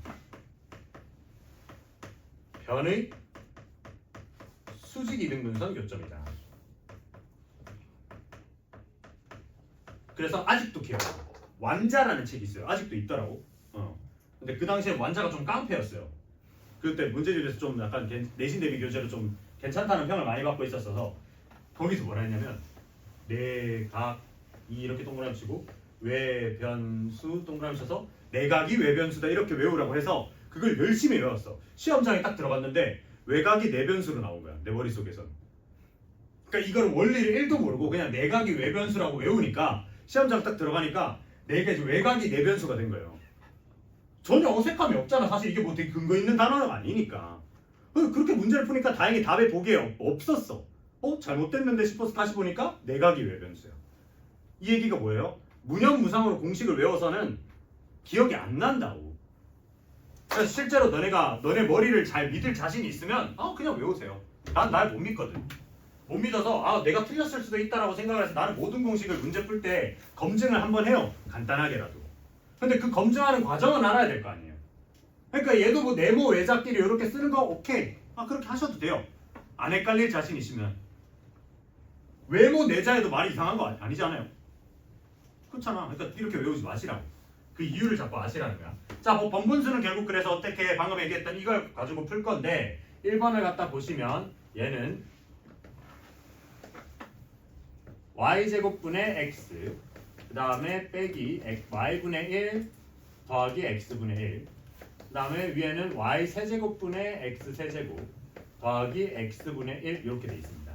변의 수직 이등분선 교점이다. 그래서 아직도 기억나. 완자라는 책이 있어요. 아직도 있더라고. 근데 그 당시에 완자가 좀 깡패였어요. 그때 문제집에서 좀 약간 내신 대비 교재로 좀 괜찮다는 평을 많이 받고 있었어서 거기서 뭐라 했냐면 내각이 이렇게 동그라미 치고 외변수 동그라미 쳐서 내각이 외변수다 이렇게 외우라고 해서 그걸 열심히 외웠어. 시험장에 딱 들어갔는데 외각이 내변수로 나온 거야. 내 머릿속에선. 그러니까 이걸 원리를 1도 모르고 그냥 내각이 외변수라고 외우니까 시험장 딱 들어가니까 내가 이제 외각이 내변수가 된 거예요. 전혀 어색함이 없잖아. 사실 이게 뭐 되게 근거 있는 단어는 아니니까. 그렇게 문제를 푸니까 다행히 답에 보기에 없었어. 잘못됐는데 싶어서 다시 보니까 내각이 외변수야. 이 얘기가 뭐예요? 무념무상으로 공식을 외워서는 기억이 안 난다고. 그래서 실제로 너네 머리를 잘 믿을 자신이 있으면 그냥 외우세요. 난 날 못 믿거든. 못 믿어서 내가 틀렸을 수도 있다라고 생각을 해서 나는 모든 공식을 문제 풀 때 검증을 한번 해요. 간단하게라도. 근데 그 검증하는 과정은 알아야 될 거 아니에요. 그러니까 얘도 뭐 네모 외자끼리 이렇게 쓰는 거 오케이. 그렇게 하셔도 돼요. 안 헷갈릴 자신 있으면. 외모 내자에도 말이 이상한 거 아니잖아요. 그렇잖아. 그러니까 이렇게 외우지 마시라고. 그 이유를 자꾸 아시라는 거야. 자, 뭐 번분수는 결국 그래서 어떻게 방금 얘기했던 이걸 가지고 풀 건데 1번을 갖다 보시면 얘는 y제곱분의 x 그 다음에 빼기 y분의 1 더하기 x분의 1 그 다음에 위에는 y 세제곱분의 x 세제곱 더하기 x분의 1 이렇게 돼 있습니다.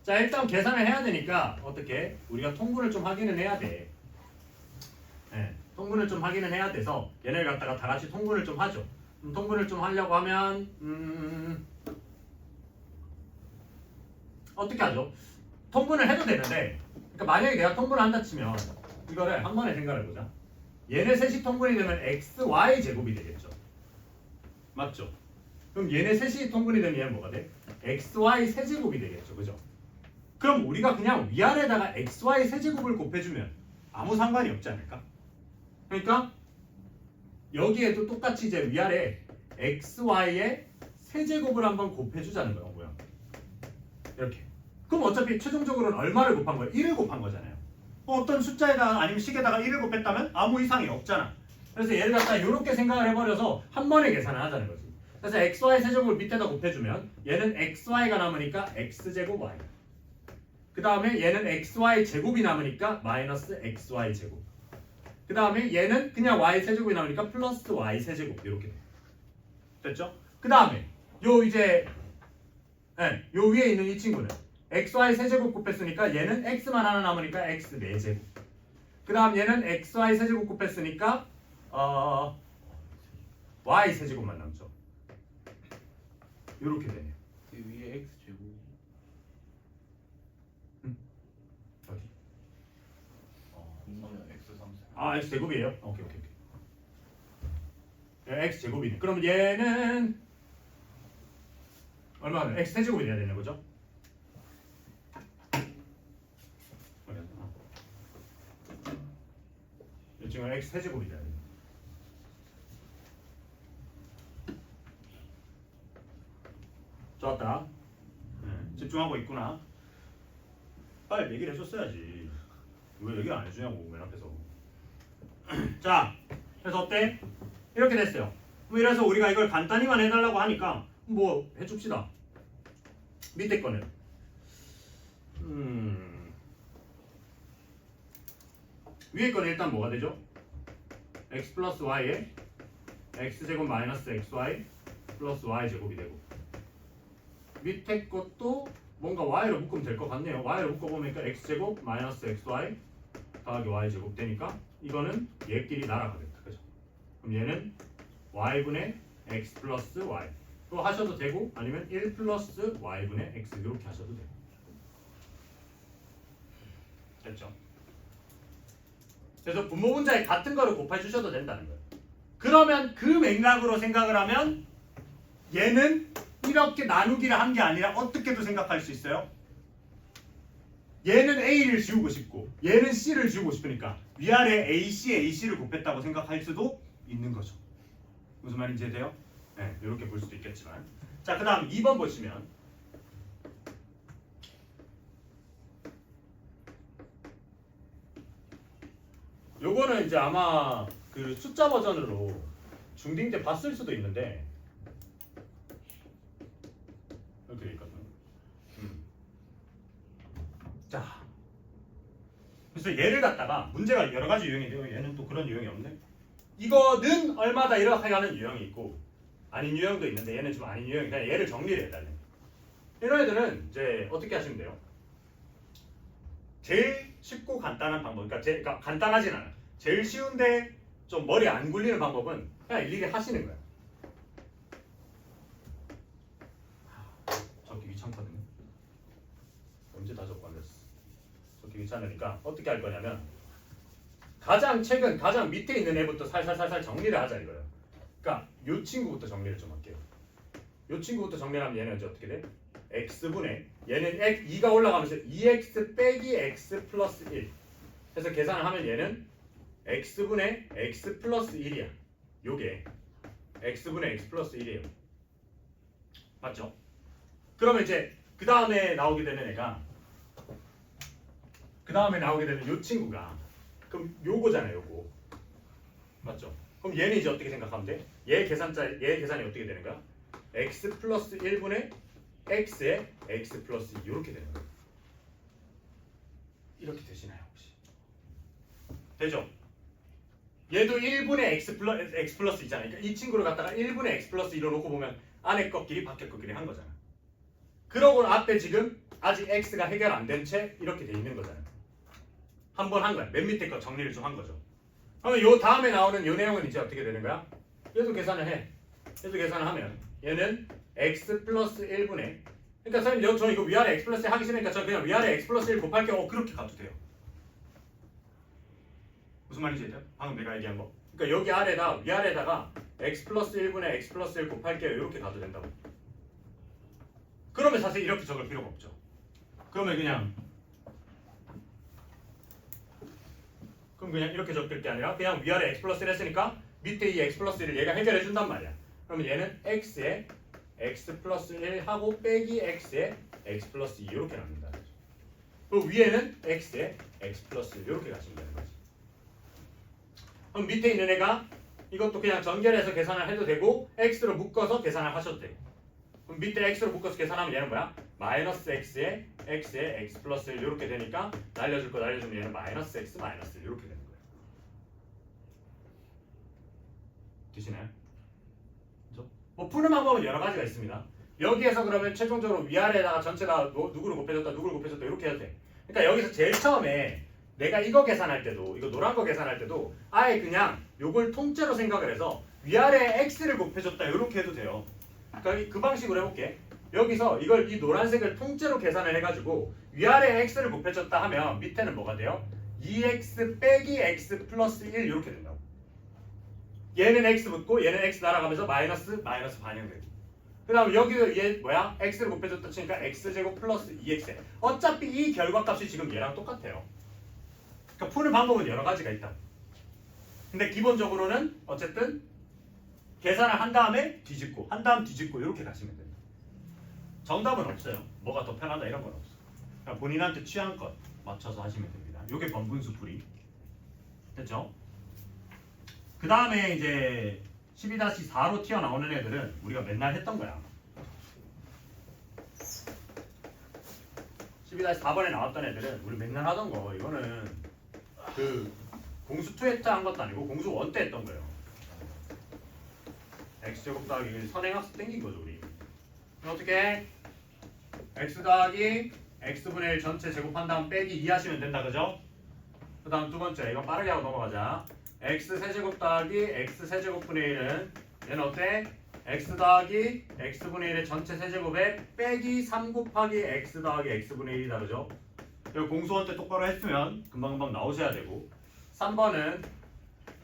자, 일단 계산을 해야 되니까 어떻게 우리가 통분을 좀 확인을 해야 돼. 통분을 좀 확인을 해야 돼서 얘네를 갖다가 다 같이 통분을 좀 하죠. 통분을 좀 하려고 하면 어떻게 하죠? 통분을 해도 되는데 그러니까 만약에 내가 통분을 한다 치면 이거를 한 번에 생각을 해보자. 얘네 셋이 통분이 되면 xy 제곱이 되겠죠. 맞죠? 그럼 얘네 셋이 통분이 되면 얘는 뭐가 돼? xy 세제곱이 되겠죠. 그죠? 그럼 우리가 그냥 위아래다가 xy 세제곱을 곱해주면 아무 상관이 없지 않을까? 그러니까 여기에도 똑같이 이제 위아래 xy의 세제곱을 한번 곱해주자는 거예요. 뭐야? 이렇게. 그럼 어차피 최종적으로는 얼마를 곱한 거예요? 1을 곱한 거잖아요. 어떤 숫자에다가 아니면 식에다가 1을 곱했다면 아무 이상이 없잖아. 그래서 얘를 갖다 이렇게 생각을 해버려서 한 번에 계산을 하자는 거지. 그래서 xy 세제곱을 밑에다 곱해주면 얘는 xy가 남으니까 x제곱 y. 그 다음에 얘는 xy 제곱이 남으니까 마이너스 xy 제곱. 그 다음에 얘는 그냥 y 세제곱이 남으니까 플러스 y 세제곱 이렇게 돼. 됐죠? 그 다음에 요 위에 있는 이 친구는 xy 세제곱 곱했으니까 얘는 x만 하나 남으니까 x 4제곱. 그 다음 얘는 xy 세제곱 곱했으니까 y 세제곱만 남죠. 이렇게 되네요. 그 위에 x 제곱. 어디? 그러면 x 3. x 제곱이에요? 오케이. x 제곱이네. 그럼 얘는 얼마나? x 세제곱이 돼야 되는 거죠? 이 친구는 x 세제곱이 돼야 돼. 좋았다. 집중하고 있구나. 빨리 얘기를 해줬어야지. 왜 얘기를 안 해주냐고 맨 앞에서. 자, 그래서 어때? 이렇게 됐어요. 이래서 우리가 이걸 간단히만 해달라고 하니까 뭐 해줍시다. 밑에 거는 위에 거는 일단 뭐가 되죠? x 플러스 y에 x제곱 마이너스 xy 플러스 y제곱이 되고 밑에 것도 뭔가 y로 묶으면 될 것 같네요. y로 묶어보니까 x제곱 마이너스 xy 더하기 y제곱 되니까 이거는 얘끼리 날아가겠다. 그죠? 그럼 얘는 y분의 x 플러스 y 그거 하셔도 되고 아니면 1 플러스 y분의 x 이렇게 하셔도 돼요. 됐죠? 그래서 분모 분자에 같은 거를 곱해 주셔도 된다는 거예요. 그러면 그 맥락으로 생각을 하면 얘는 이렇게 나누기를 한 게 아니라 어떻게도 생각할 수 있어요. 얘는 A를 지우고 싶고 얘는 C를 지우고 싶으니까 위아래 AC, AC를 곱했다고 생각할 수도 있는 거죠. 무슨 말인지 이해돼요? 네, 이렇게 볼 수도 있겠지만 자, 그 다음 2번 보시면 요거는 이제 아마 그 숫자 버전으로 중딩 때 봤을 수도 있는데 이렇게 돼 있거든. 자, 그래서 얘를 갖다가 문제가 여러 가지 유형인데요. 얘는 또 그런 유형이 없네. 이거는 얼마다 이렇게 하는 유형이 있고 아닌 유형도 있는데 얘는 좀 아닌 유형이 그냥 얘를 정리를 해달래. 이런 애들은 이제 어떻게 하시면 돼요? 제일 쉽고 간단한 방법, 그러니까 간단하진 않아. 제일 쉬운데 좀 머리 안 굴리는 방법은 그냥 일일이 하시는 거야. 적기 귀찮거든요. 언제 다 적고 앉았어. 적기 귀찮으니까 어떻게 할 거냐면 가장 최근, 가장 밑에 있는 애부터 살살살살 정리를 하자 이거예요. 그러니까 요 친구부터 정리를 좀 할게요. 요 친구부터 정리하면 얘는 이제 어떻게 돼? x분의 얘는 2가 올라가면서 2x 빼기 x 플러스 1 해서 계산을 하면 얘는 x분의 x 플러스 1이야. 요게 x분의 x 플러스 1이에요. 맞죠? 그러면 이제 그 다음에 나오게 되는 애가 그 다음에 나오게 되는 요 친구가 그럼 요거잖아요. 요거 맞죠? 그럼 얘는 이제 어떻게 생각하면 돼? 얘 계산이 어떻게 되는 거야? x 플러스 1분의 x에 x 플러스 2 이렇게 되는 거예요. 이렇게 되시나요 혹시? 되죠? 얘도 1분의 x 플러스 있잖아요. 그러니까 이 친구를 갖다가 1분의 x 플러스 2로 놓고 보면 안에 것끼리 밖에 것끼리 한 거잖아. 그러고 앞에 지금 아직 x가 해결 안 된 채 이렇게 돼 있는 거잖아요. 한 번 한 거야. 맨 밑에 거 정리를 좀 한 거죠. 그러면 요 다음에 나오는 요 내용은 이제 어떻게 되는 거야? 얘도 계산을 해. 얘도 계산을 하면 얘는 x 플러스 1분의 그러니까 선생님 저 이거 위아래 x 플러스 1 하기 싫으니까 저 그냥 위아래 x 플러스 1 곱할게요. 그렇게 가도 돼요. 무슨 말인지 알죠? 방금 내가 얘기한 거. 그러니까 여기 아래다 위아래다가 x 플러스 1분의 x 플러스 1 곱할게요. 이렇게 가도 된다고. 그러면 사실 이렇게 적을 필요가 없죠. 그러면 그냥 이렇게 적을 게 아니라 그냥 위아래 x 플러스 1 했으니까 밑에 이 x 플러스 1을 얘가 해결해 준단 말이야. 그러면 얘는 x에 x 플러스 1 하고 빼기 x에 x 플러스 2 이렇게 나눈다. 그리고 위에는 x에 x 플러스 1 이렇게 가시면 되는 거지. 그럼 밑에 있는 애가 이것도 그냥 전결해서 계산을 해도 되고 x로 묶어서 계산을 하셔도 돼. 그럼 밑에 x로 묶어서 계산하면 얘는 뭐야? 마이너스 x에 x 플러스 1 이렇게 되니까 날려줄 거 날려주면 얘는 마이너스 x 마이너스 1 이렇게 되는 거예요. 되시나요? 그렇죠? 뭐 푸는 방법은 여러 가지가 있습니다. 여기에서 그러면 최종적으로 위아래에다가 전체가 누구를 곱해줬다 이렇게 해도 돼. 그러니까 여기서 제일 처음에 내가 이거 계산할 때도 이거 노란 거 계산할 때도 아예 그냥 요걸 통째로 생각을 해서 위아래에 x를 곱해줬다 이렇게 해도 돼요. 그러니까 그 방식으로 해볼게. 여기서 이 노란색을 통째로 계산을 해가지고 위아래에 x를 곱해줬다 하면 밑에는 뭐가 돼요? 2x 빼기 x 플러스 1 이렇게 된다고. 얘는 x 붙고 얘는 x 날아가면서 마이너스 반영되고. 그 다음 여기도 얘 뭐야? x를 곱해줬다 치니까 x제곱 플러스 2x. 어차피 이 결과값이 지금 얘랑 똑같아요. 그러니까 푸는 방법은 여러 가지가 있다. 근데 기본적으로는 어쨌든 계산을 한 다음에 뒤집고 한 다음 뒤집고 이렇게 가시면 됩니다. 정답은 없어요. 뭐가 더 편하다 이런 건 없어. 그냥 본인한테 취향껏 맞춰서 하시면 됩니다. 이게 번분수 풀이. 됐죠? 그 다음에 이제 12-4로 튀어나오는 애들은 우리가 맨날 했던 거야. 12-4번에 나왔던 애들은 우리 맨날 하던 거. 이거는 그 공수 2에 한 것도 아니고 공수 1 때 했던 거예요. x제곱 더하기 선행학습 땡긴 거죠 우리. 어떻게 x 더하기 x분의 1 전체 제곱한 다음 빼기 2 하시면 된다 그죠? 그 다음 두 번째 이건 빠르게 하고 넘어가자. x 세제곱 더하기 x 세제곱분의 1은 얘는 어때? x 더하기 x분의 1의 전체 세제곱에 빼기 3 곱하기 x 더하기 x분의 1이 다르죠. 여기 공수원 때 똑바로 했으면 금방금방 나오셔야 되고 3번은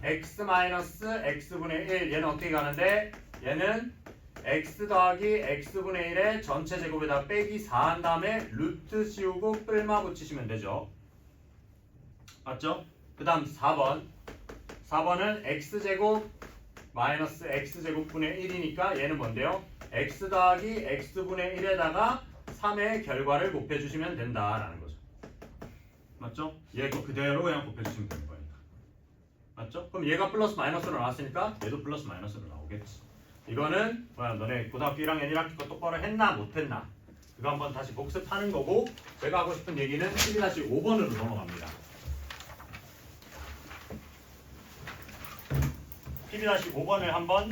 x 마이너스 x분의 1 얘는 어떻게 가는데 얘는 x 더하기 x분의 1의 전체 제곱에다 빼기 4 한 다음에 루트 씌우고 뿔마 붙이시면 되죠. 맞죠? 그 다음 4번은 x제곱 마이너스 x제곱분의 1이니까 얘는 뭔데요? x 더하기 x분의 1에다가 3의 결과를 곱해주시면 된다라는 거죠. 맞죠? 얘도 그대로 그냥 곱해주시면 되는 거니까. 맞죠? 그럼 얘가 플러스 마이너스로 나왔으니까 얘도 플러스 마이너스로 나오겠지. 이거는 뭐야, 너네 고등학교 1학년 1학기 거 똑바로 했나 못했나 그거 한번 다시 복습하는 거고, 제가 하고 싶은 얘기는 12-5번으로 넘어갑니다. 12-5번을 한번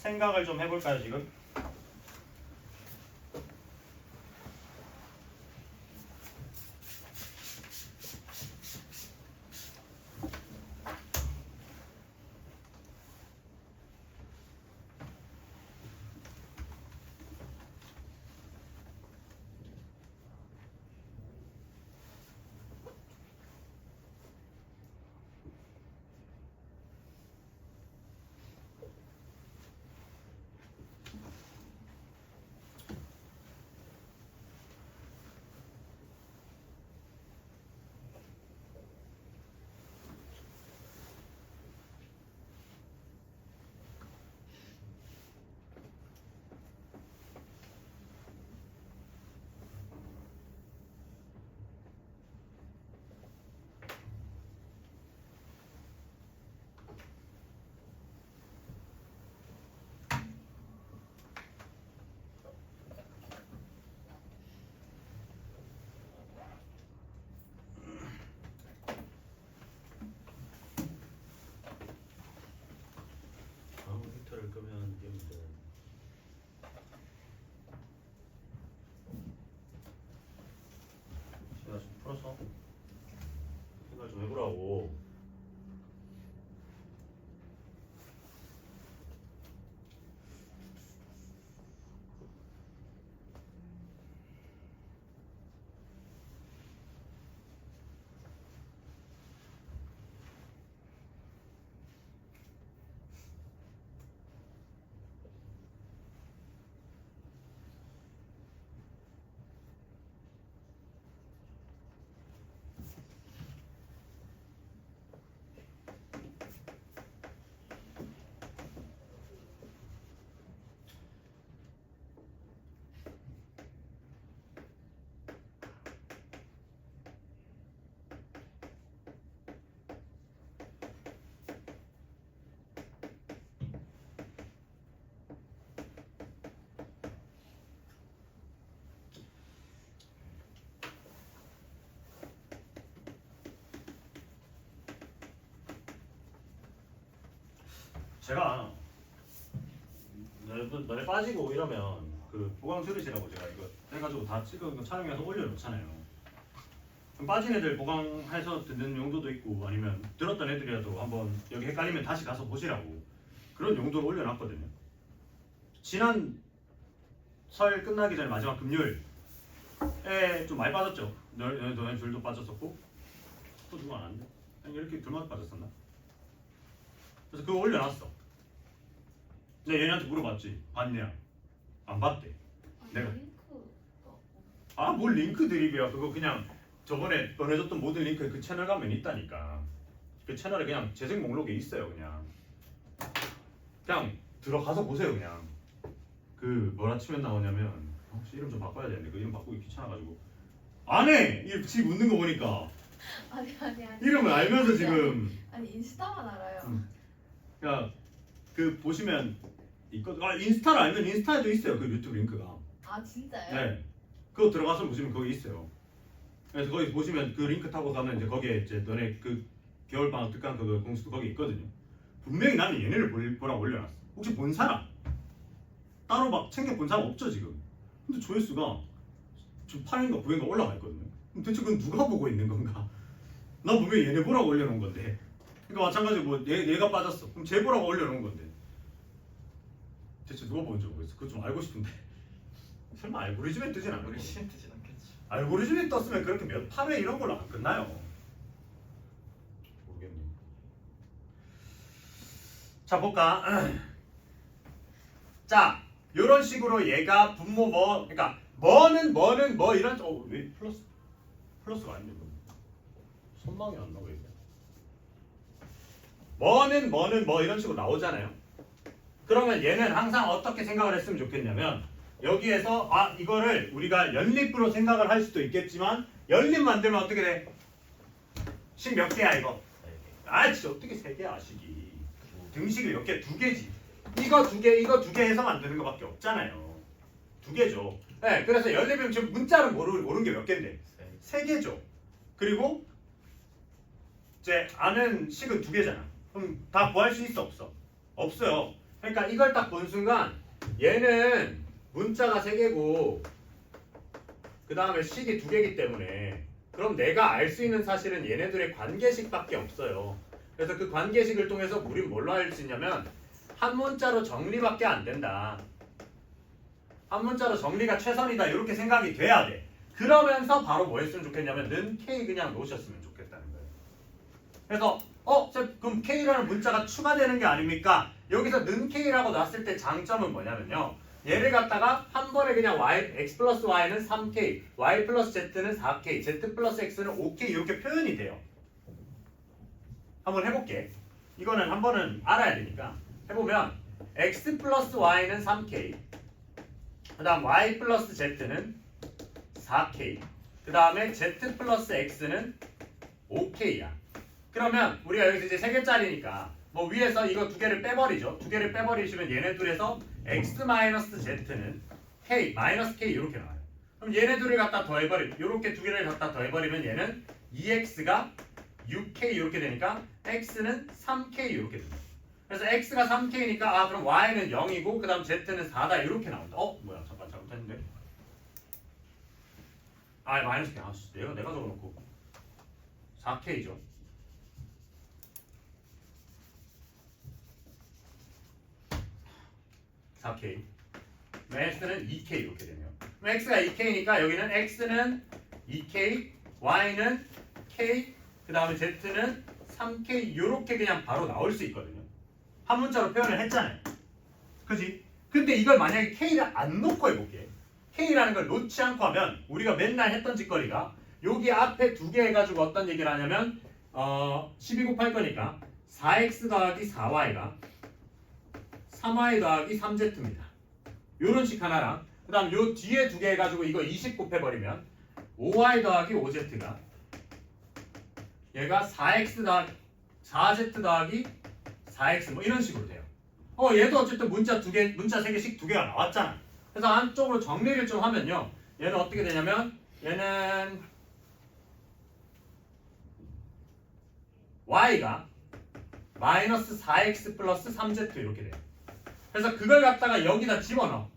생각을 좀 해볼까요 지금? 컴퓨터를 끄면 이게 문제. 제가 좀 풀어서 생각 좀 해보라고. 제가 너네 빠지고 이러면 그 보강 수리시라고 제가 이거 해가지고 다 찍은 거 촬영해서 올려놓잖아요. 그럼 빠진 애들 보강해서 듣는 용도도 있고 아니면 들었던 애들이라도 한번 여기 헷갈리면 다시 가서 보시라고 그런 용도로 올려놨거든요. 지난 설 끝나기 전에 마지막 금요일에 좀 많이 빠졌죠. 너네 둘도 빠졌었고 또 누구 안 왔는데? 아니 이렇게 둘만 빠졌었나? 그래서 그거 올려놨어. 근데 얘네한테 물어봤지. 봤냐? 안 봤대. 내가. 아, 뭘 링크 드립이야. 그거 그냥 저번에 보내줬던 모든 링크 그 채널 가면 있다니까. 그 채널에 그냥 재생 목록에 있어요. 그냥 들어가서 보세요. 그냥 그 뭐라 치면 나오냐면 혹시 이름 좀 바꿔야 되는데 그 이름 바꾸기 귀찮아가지고 안 해! 지금 웃는 거 보니까 아니. 이름을 알면서 지금 아니 인스타만 알아요. 야, 그 보시면 있거든. 아, 인스타를 알면 인스타에도 있어요. 그 유튜브 링크가. 아 진짜요? 네. 그거 들어가서 보시면 거기 있어요. 그래서 거기 보시면 그 링크 타고 가면 이제 거기에 이제 너네 그 겨울방학 특강 그거 공수도 거기 있거든요. 분명히 나는 얘네를 보라고 올려놨어. 혹시 본 사람? 따로 막 챙겨 본 사람 없죠 지금? 근데 조회수가 지금 8인가 9인가 올라가 있거든요. 그럼 대체 그건 누가 보고 있는 건가? 나 분명히 얘네 보라고 올려놓은 건데. 그러니까 마찬가지로 뭐 얘가 빠졌어. 그럼 쟤 보라고 올려놓은 건데. 대체 누가 본지 모르겠어. 그거 좀 알고 싶은데. 설마 알고리즘에 뜨진 않겠지? 알고리즘 뜨진 않겠지. 알고리즘에 떴으면 그렇게 몇 팔에 이런 걸로 안 끝나요. 모르겠네. 자 볼까. 자 이런 식으로 얘가 분모 뭐 그러니까 뭐는 뭐 이런 왜 플러스가 아닌데 뭐. 선망이 안 나와 이게. 뭐는 뭐 이런 식으로 나오잖아요. 그러면 얘는 항상 어떻게 생각을 했으면 좋겠냐면 여기에서 이거를 우리가 연립으로 생각을 할 수도 있겠지만 연립 만들면 어떻게 돼? 식 몇 개야 이거? 진짜 어떻게 세 개야 식이? 등식이 몇 개? 두 개지. 이거 두 개 해서 만드는 거밖에 없잖아요. 두 개죠. 네, 그래서 연립이면 지금 문자는 모르는 게 몇 개인데? 세 개죠. 그리고 이제 아는 식은 두 개잖아. 그럼 다 구할 수 있어 없어? 없어요. 그러니까 이걸 딱 본 순간 얘는 문자가 세 개고 그 다음에 식이 두 개이기 때문에 그럼 내가 알 수 있는 사실은 얘네들의 관계식밖에 없어요. 그래서 그 관계식을 통해서 우린 뭘로 알 수 있냐면 한 문자로 정리밖에 안 된다. 한 문자로 정리가 최선이다 이렇게 생각이 돼야 돼. 그러면서 바로 뭐 했으면 좋겠냐면 는 K 그냥 놓으셨으면 좋겠다는 거예요. 그래서 그럼 K라는 문자가 추가되는 게 아닙니까? 여기서 는 K라고 놨을 때 장점은 뭐냐면요. 얘를 갖다가 한 번에 그냥 x 플러스 y는 3k, y 플러스 z는 4k, z 플러스 x는 5k 이렇게 표현이 돼요. 한번 해볼게. 이거는 한 번은 알아야 되니까 해보면 x 플러스 y는 3k, 그 다음 y 플러스 z는 4k, 그 다음에 z 플러스 x는 5k야. 그러면 우리가 여기서 이제 3개짜리니까 뭐 위에서 이거 두 개를 빼버리죠. 두 개를 빼버리시면 얘네 둘에서 x 마이너스 z는 k 마이너스 k 이렇게 나와요. 그럼 얘네 둘을 갖다 더해버리면 이렇게 두 개를 갖다 더해버리면 얘는 2x가 6k 이렇게 되니까 x는 3k 이렇게 됩니다. 그래서 x가 3k니까 그럼 y는 0이고 그 다음 z는 4다 이렇게 나온다. 뭐야 잠깐 잘못했는데. 마이너스 k 내가 적어놓고 4k죠. 4k. x는 2k 이렇게 되네요. 그럼 x가 2k니까 여기는 x는 2k, y는 k, 그 다음에 z는 3k 이렇게 그냥 바로 나올 수 있거든요. 한 문자로 표현을 했잖아요. 그지? 근데 이걸 만약에 k를 안 놓고 해볼게. k라는 걸 놓지 않고 하면 우리가 맨날 했던 짓거리가 여기 앞에 두 개 해가지고 어떤 얘기를 하냐면 12 곱할 거니까 4x 더하기 4y가 3y 더하기 3z입니다. 요런 식 하나랑 그 다음 요 뒤에 두 개 해가지고 이거 20 곱해버리면 5y 더하기 5z가 얘가 4x 더하기 4z 더하기 4x 뭐 이런 식으로 돼요. 얘도 어쨌든 문자 세 개씩 두 개가 나왔잖아. 그래서 한쪽으로 정리를 좀 하면요. 얘는 어떻게 되냐면 얘는 y가 마이너스 4x 플러스 3z 이렇게 돼요. 그래서 그걸 갖다가 여기다 집어넣어.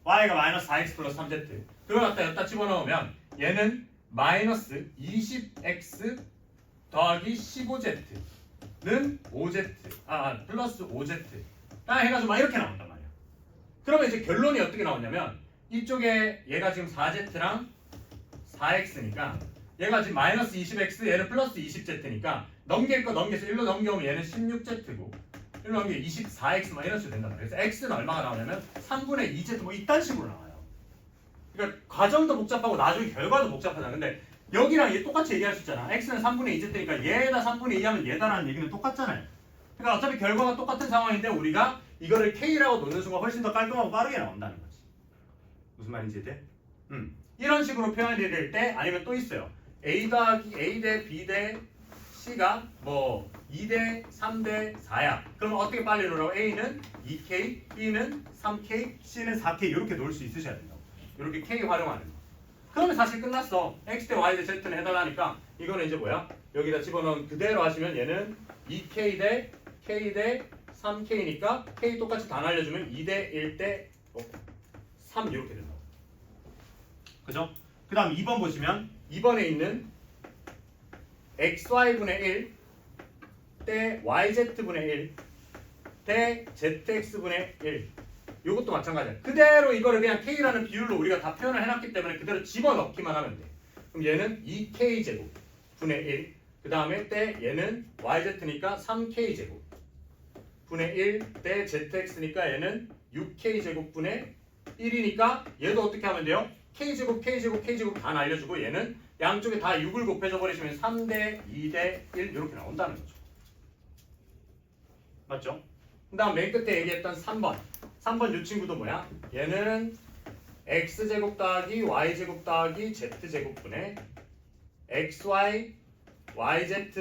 y가 마이너스 4x 플러스 3z. 그걸 갖다 여기다 집어넣으면 얘는 마이너스 20x 더하기 15z는 5z. 플러스 5z. 해가지고 막 이렇게 나온단 말이야. 그러면 이제 결론이 어떻게 나오냐면 이쪽에 얘가 지금 4z랑 4x니까 얘가 지금 마이너스 20x 얘는 플러스 20z니까 넘길 거 넘겨서 1로 넘겨오면 얘는 16z고 1로 넘기면 24x 막 이런 식으로 된단 말이에요. 그래서 x는 얼마가 나오냐면 3분의 2z 뭐 이딴 식으로 나와요. 그러니까 과정도 복잡하고 나중에 결과도 복잡하잖아. 근데 여기랑 얘 똑같이 얘기할 수 있잖아. x는 3분의 2z니까 얘에다 3분의 2 하면 얘다라는 얘기는 똑같잖아요. 그러니까 어차피 결과가 똑같은 상황인데 우리가 이거를 k라고 놓는 순간 훨씬 더 깔끔하고 빠르게 나온다는 거지. 무슨 말인지 이해? 이런 식으로 표현이 될 때 아니면 또 있어요. a 더하기 a 대 b 대 c가 뭐 2대 3대 4야. 그러면 어떻게 빨리 놓으라고? a는 2k, b는 3k, c는 4k 이렇게 놓을 수 있으셔야 된다고. 이렇게 k 활용하는 거. 그러면 사실 끝났어. x 대 y 대 z는 해달라니까 이거는 이제 뭐야? 여기다 집어넣은 그대로 하시면 얘는 2k 대 k 대 3k니까 k 똑같이 다 날려주면 2대 1대 3 이렇게 된다고. 그죠? 그 다음 2번 보시면 2번에 있는 xy분의 1 대 yz분의 1 대 zx분의 1 이것도 마찬가지야. 그대로 이거를 그냥 K라는 비율로 우리가 다 표현을 해놨기 때문에 그대로 집어넣기만 하면 돼. 그럼 얘는 2K제곱 분의 1. 그 다음에 때 얘는 YZ니까 3K제곱 분의 1 때 ZX니까 얘는 6K제곱 분의 1이니까 얘도 어떻게 하면 돼요? K제곱 K제곱 K제곱 다 날려주고 얘는 양쪽에 다 6을 곱해줘 버리시면 3대 2대 1 이렇게 나온다는 거죠. 맞죠? 그 다음 맨 끝에 얘기했던 3번 이 친구도 뭐야? 얘는 X제곱 더하기 Y제곱 더하기 Z제곱분의 XY YZ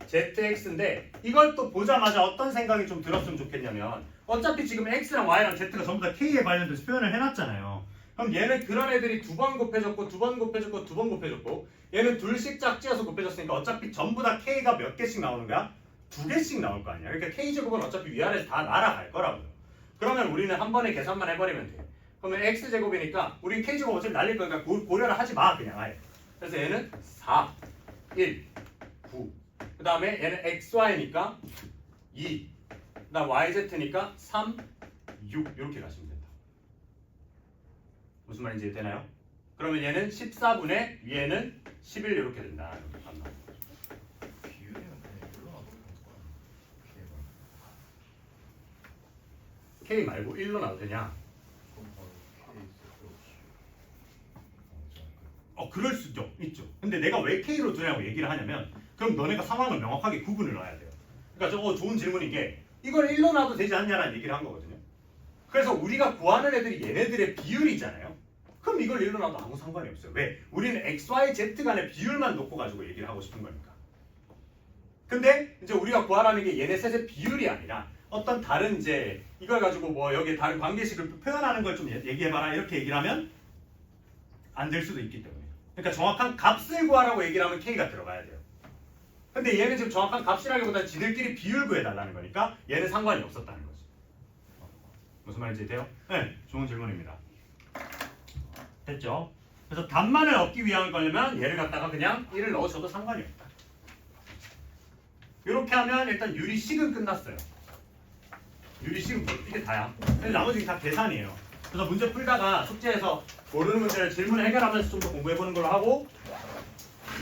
ZX인데 이걸 또 보자마자 어떤 생각이 좀 들었으면 좋겠냐면 어차피 지금 X랑 Y랑 Z가 전부 다 K에 관련돼서 표현을 해놨잖아요. 그럼 얘는 그런 애들이 두 번 곱해졌고 두 번 곱해졌고 두 번 곱해졌고 얘는 둘씩 짝지어서 곱해졌으니까 어차피 전부 다 K가 몇 개씩 나오는 거야? 2개씩 나올 거 아니야. 그러니까 K제곱은 어차피 위아래에서 다 날아갈 거라고요. 그러면 우리는 한 번에 계산만 해버리면 돼. 그러면 X제곱이니까 우리 K제곱 어차피 날릴 거니까 고려를 하지 마 그냥 아예. 그래서 얘는 4, 1, 9. 그 다음에 얘는 XY니까 2. 그 다음 YZ니까 3, 6 이렇게 가시면 된다. 무슨 말인지 되나요? 그러면 얘는 14분의 위에는 11 이렇게 된다. 이렇게 간다. 비율이면 그냥 일로 놔도 되는 거야. K 말고 1로 나도 되냐? 그럼 바로 K 있을 그럴 수도 있죠. 근데 내가 왜 K로 두냐고 얘기를 하냐면 그럼 너네가 상황을 명확하게 구분을 넣어야 돼요. 그러니까 좋은 질문인 게 이걸 1로 놔도 되지 않냐라는 얘기를 한 거거든요. 그래서 우리가 구하는 애들이 얘네들의 비율이잖아요. 그럼 이걸 1로 놔도 아무 상관이 없어요. 왜? 우리는 X, Y, Z 간의 비율만 놓고 가지고 얘기를 하고 싶은 거니까. 근데 이제 우리가 구하라는 게 얘네 셋의 비율이 아니라 어떤 다른 이제 이걸 가지고 뭐 여기에 다른 관계식을 표현하는 걸 좀 얘기해봐라 이렇게 얘기를 하면 안 될 수도 있기 때문에. 그러니까 정확한 값을 구하라고 얘기를 하면 K가 들어가야 돼요. 근데 얘는 지금 정확한 값이라기보다 지들끼리 비율 구해달라는 거니까 얘는 상관이 없었다는 거지. 무슨 말인지 돼요? 네, 좋은 질문입니다. 됐죠? 그래서 답만을 얻기 위한 거냐면 얘를 갖다가 그냥 1을 넣어줘도 상관이 없다. 이렇게 하면 일단 유리식은 끝났어요. 유리식은 뭐 이게 다야. 근데 나머지는 다 계산이에요. 그래서 문제 풀다가 숙제에서 모르는 문제를 질문 해결하면서 좀 더 공부해보는 걸로 하고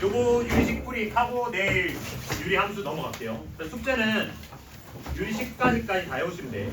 요거 유리식 풀이 하고 내일 유리 함수 넘어갈게요. 숙제는 유리식까지까지 다 해오시면 돼.